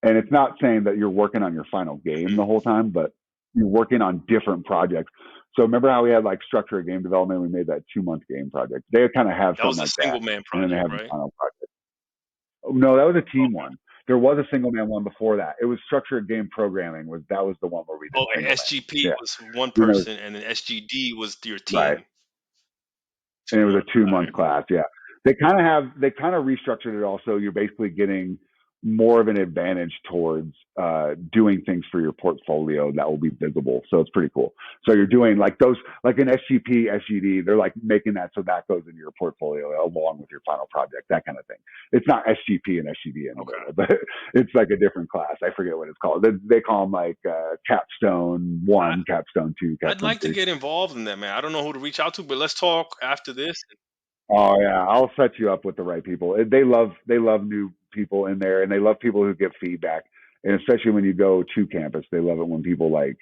And it's not saying that you're working on your final game the whole time, but you're working on different projects. So remember how we had like structured game development? We made that 2-month game project. They kind of have That was something a like single that, man and then they project, have the right? final project. Oh, no, that was a team Okay. one. There was a single man one before that. It was structured game programming. That was the one where we did Oh, and single man. SGP Yeah, was one and was, person, and then SGD was your right, team. and 2 it was months. a 2-month All class. Yeah, they kind of restructured it. Also, you're basically getting more of an advantage towards doing things for your portfolio that will be visible. So it's pretty cool. So you're doing like those, like an SGP, SGD, they're like making that so that goes into your portfolio along with your final project, that kind of thing. It's not SGP and SGD right. anymore, Okay. but it's like a different class. I forget what it's called. They call them like Capstone 1, Capstone 2, I'd Capstone like to 3. get involved in that, man. I don't know who to reach out to, but let's talk after this. Oh yeah, I'll set you up with the right people. They love new people in there, and they love people who give feedback. And especially when you go to campus, they love it when people like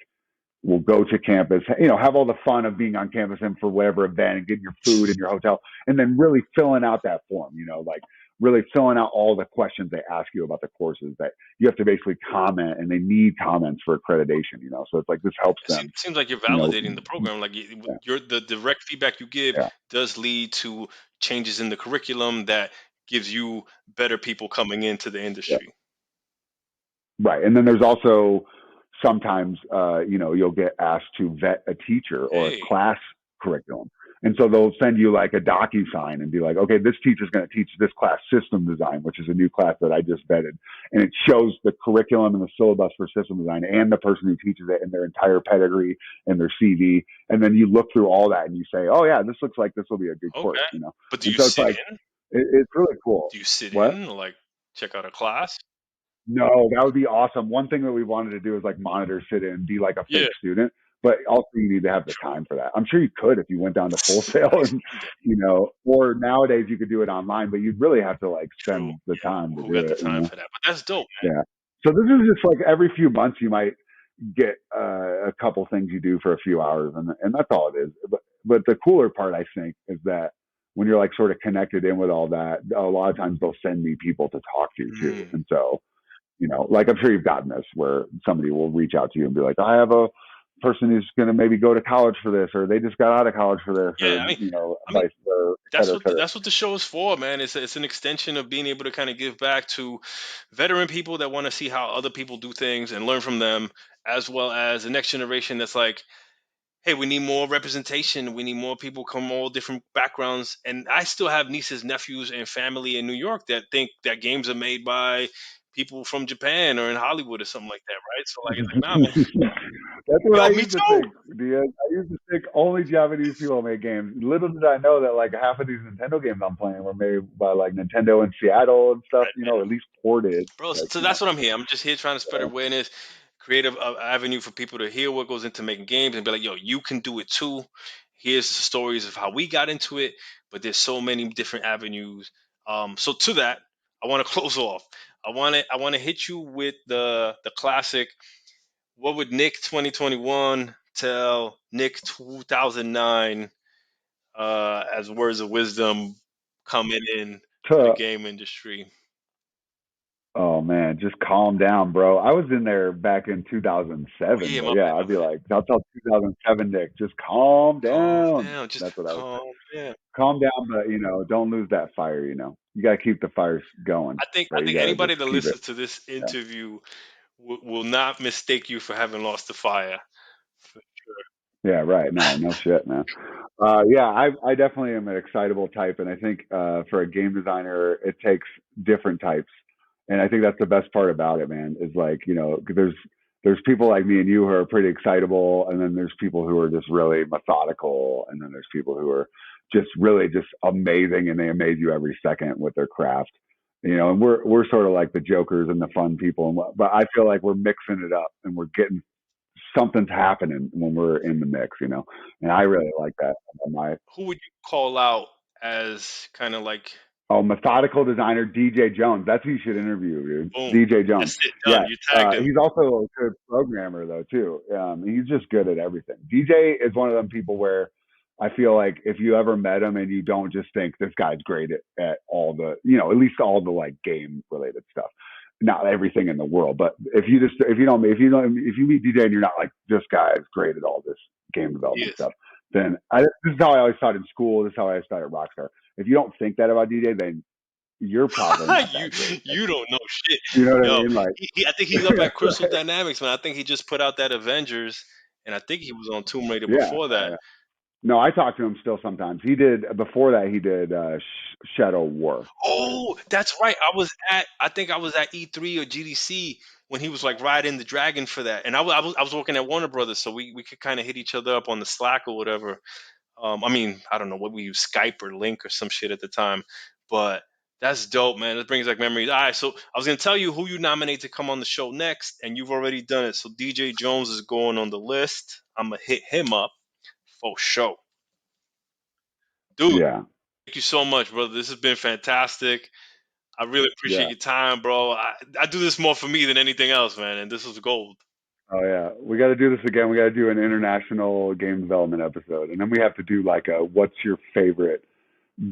will go to campus, have all the fun of being on campus and for whatever event and getting your food in your hotel, and then really filling out that form. Like really filling out all the questions they ask you about the courses that you have to basically comment, and they need comments for accreditation. So it's like this helps It them. seems like you're You know, validating the program. Like yeah, the direct feedback you give yeah. does lead to changes in the curriculum that gives you better people coming into the Yeah. industry. Right. And then there's also sometimes, you'll get asked to vet a teacher or a Hey, class curriculum. And so they'll send you like a DocuSign and be like, okay, this teacher's going to teach this class system design, which is a new class that I just vetted. And it shows the curriculum and the syllabus for system design and the person who teaches it and their entire pedigree and their CV. And then you look through all that and you say, oh yeah, this looks like this will be a good course, okay. But do And you so it's sit like, in? it's really cool. Do you sit What? in or like check out a class? No, that would be awesome. One thing that we wanted to do is like monitor sit in, be like a Yeah, fake student, but also you need to have the true. time for that. I'm sure you could if you went down to Full I Sail need and, someday. or nowadays you could do it online, but you'd really have to like True. spend the Yeah. time to Who do got the it. time for that? But that's dope, man. Yeah. So this is just like every few months you might get a couple things you do for a few hours, and that's all it is. But the cooler part I think is that when you're like sort of connected in with all that, a lot of times they'll send me people to talk to too, Mm. and so like I'm sure you've gotten this where somebody will reach out to you and be like, I have a person who's going to maybe go to college for this, or they just got out of college for this, or, Yeah, I mean, vice versa, et cetera, et cetera. that's what the show is for, man. It's an extension of being able to kind of give back to veteran people that want to see how other people do things and learn from them, as well as the next generation that's like, hey, we need more representation. We need more people from all different backgrounds. And I still have nieces, nephews, and family in New York that think that games are made by people from Japan or in Hollywood or something like that, right? So like, it's like, nah, man. That's what Yo, I me used to too. think, Diaz. I used to think only Japanese people make games. Little did I know that like half of these Nintendo games I'm playing were made by like Nintendo in Seattle and stuff, Right, or at least ported. bro. Like, So that's what I'm here. I'm just here trying to spread uh, awareness, creative avenue for people to hear what goes into making games and be like, yo, you can do it too. Here's the stories of how we got into it, but there's so many different avenues. So to that, I want to close off. I want to hit you with the classic. What would Nick 2021 tell Nick 2009 as words of wisdom coming in to the to game industry? Oh man, just calm down, bro. I was in there back in Oh 2007, yeah, but my yeah, bad, my I'd be bad. like, I'll tell 2007 Nick, just calm Calm down. down. Just That's what I would say. calm down. Calm down, but don't lose that fire. You got to keep the fires going, I right? You think got to just anybody that keep it. listens to this Yeah, interview will not mistake you for having lost the fire. yeah, right. No, no shit, man. Yeah, I definitely am an excitable type, and I think for a game designer, it takes different types, and I think that's the best part about it, man. Is like 'cause there's people like me and you who are pretty excitable, and then there's people who are just really methodical, and then there's people who are just really just amazing, and they amaze you every second with their craft. And we're sort of like the jokers and the fun people, but I feel like we're mixing it up and we're getting something's happening when we're in the mix. And I really like that. My Who would you call out as kind of like methodical designer DJ Jones. That's who you should interview, dude. boom? DJ Jones. That's it, Yeah. done. You tagged him. He's also a good programmer though too. He's just good at everything. DJ is one of them people where I feel like if you ever met him and you don't just think this guy's great at all the, at least all the like game related stuff. not everything in the world, but if you meet DJ and you're not like, this guy is great at all this game development stuff, then this is how I always thought in school. This is how I started at Rockstar. If you don't think that about DJ, then you're probably not that great. You don't know shit. You know what I mean? Like, I think he's up at Crystal Dynamics, man. I think he just put out that Avengers, and I think he was on Tomb Raider before that. No, I talk to him still sometimes. He did before that. He did Shadow War. Oh, that's right. I think I was at E3 or GDC when he was like riding the dragon for that, and I was working at Warner Brothers, so we could kind of hit each other up on the Slack or whatever. I mean, I don't know what we use, Skype or Link or some shit at the time, but that's dope, man. It brings like memories. All right, so I was gonna tell you who you nominate to come on the show next, and you've already done it. So DJ Jones is going on the list. I'm gonna hit him up for sure. Dude, thank you so much, brother. This has been fantastic. I really appreciate your time, bro. I do this more for me than anything else, man, and this was gold. Oh, yeah. We got to do this again. We got to do an international game development episode, and then we have to do like a what's your favorite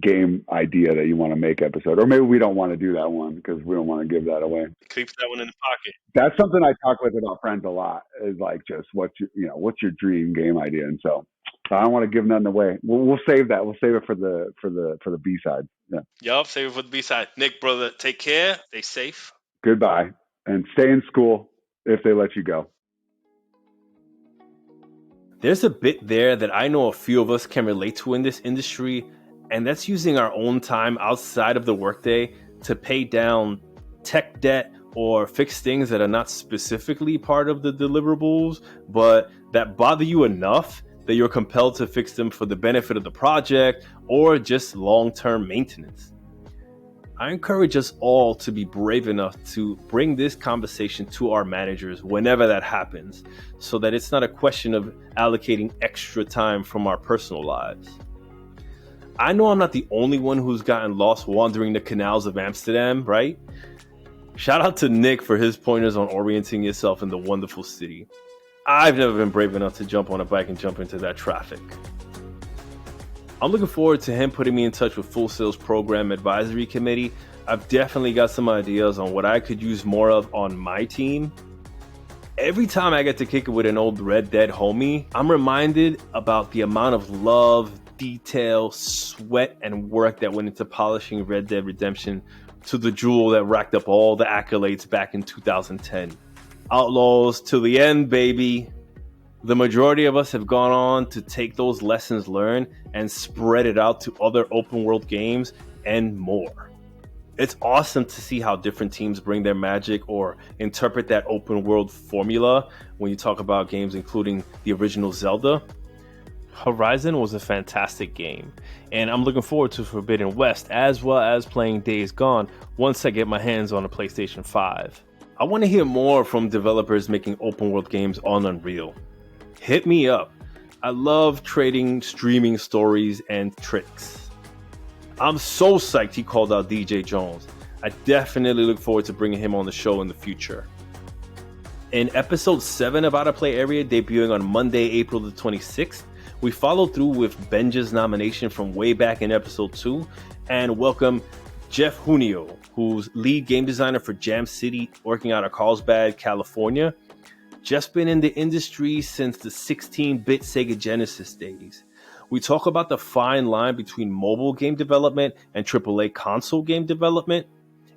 game idea that you want to make episode, or maybe we don't want to do that one because we don't want to give that away. Keep that one in the pocket. That's something I talk with about friends a lot, is like just what's your dream game idea. And so I don't want to give nothing away. We'll save that. We'll save it for the B-side. Yeah. Yup, save it for the B-side. Nick, brother, take care. Stay safe. Goodbye, and stay in school if they let you go. There's a bit there that I know a few of us can relate to in this industry, and that's using our own time outside of the workday to pay down tech debt or fix things that are not specifically part of the deliverables, but that bother you enough that you're compelled to fix them for the benefit of the project or just long-term maintenance. I encourage us all to be brave enough to bring this conversation to our managers whenever that happens, so that it's not a question of allocating extra time from our personal lives. I know I'm not the only one who's gotten lost wandering the canals of Amsterdam, right? Shout out to Nick for his pointers on orienting yourself in the wonderful city. I've never been brave enough to jump on a bike and jump into that traffic. I'm looking forward to him putting me in touch with Full Sail's Program Advisory Committee. I've definitely got some ideas on what I could use more of on my team. Every time I get to kick it with an old Red Dead homie, I'm reminded about the amount of love, detail, sweat, and work that went into polishing Red Dead Redemption to the jewel that racked up all the accolades back in 2010. Outlaws to the end, baby. The majority of us have gone on to take those lessons learned and spread it out to other open world games and more. It's awesome to see how different teams bring their magic or interpret that open world formula when you talk about games including the original Zelda. Horizon was a fantastic game, and I'm looking forward to Forbidden West as well as playing Days Gone once I get my hands on a PlayStation 5. I want to hear more from developers making open world games on Unreal. Hit me up. I love trading streaming stories and tricks. I'm so psyched he called out DJ Jones. I definitely look forward to bringing him on the show in the future. In episode 7 of Out of Play Area, debuting on Monday, April the 26th, we followed through with Benja's nomination from way back in episode 2 and welcome Jeff Junio, who's lead game designer for Jam City, working out of Carlsbad, California. Just been in the industry since the 16-bit Sega Genesis days. We talk about the fine line between mobile game development and AAA console game development.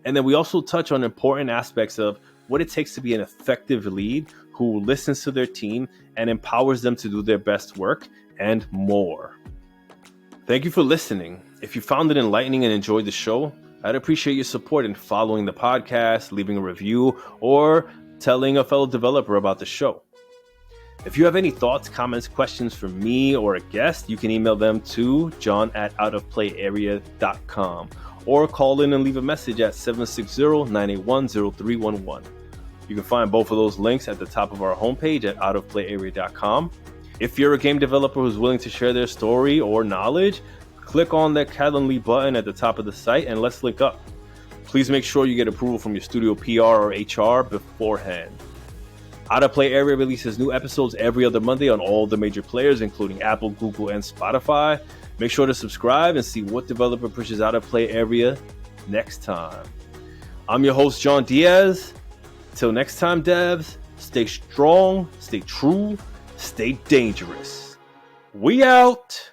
And then we also touch on important aspects of what it takes to be an effective lead who listens to their team and empowers them to do their best work, and more. Thank you for listening. If you found it enlightening and enjoyed the show, I'd appreciate your support in following the podcast, leaving a review, or telling a fellow developer about the show. If you have any thoughts, comments, questions for me or a guest, you can email them to john@outofplayarea.com or call in and leave a message at 760-981-0311. You can find both of those links at the top of our homepage at outofplayarea.com. If you're a game developer who's willing to share their story or knowledge, click on that Calendly button at the top of the site and let's link up. Please make sure you get approval from your studio PR or HR beforehand. Out of Play Area releases new episodes every other Monday on all the major players, including Apple, Google, and Spotify. Make sure to subscribe and see what developer pushes Out of Play Area next time. I'm your host, John Diaz. Till next time, devs, stay strong, stay true, stay dangerous. We out.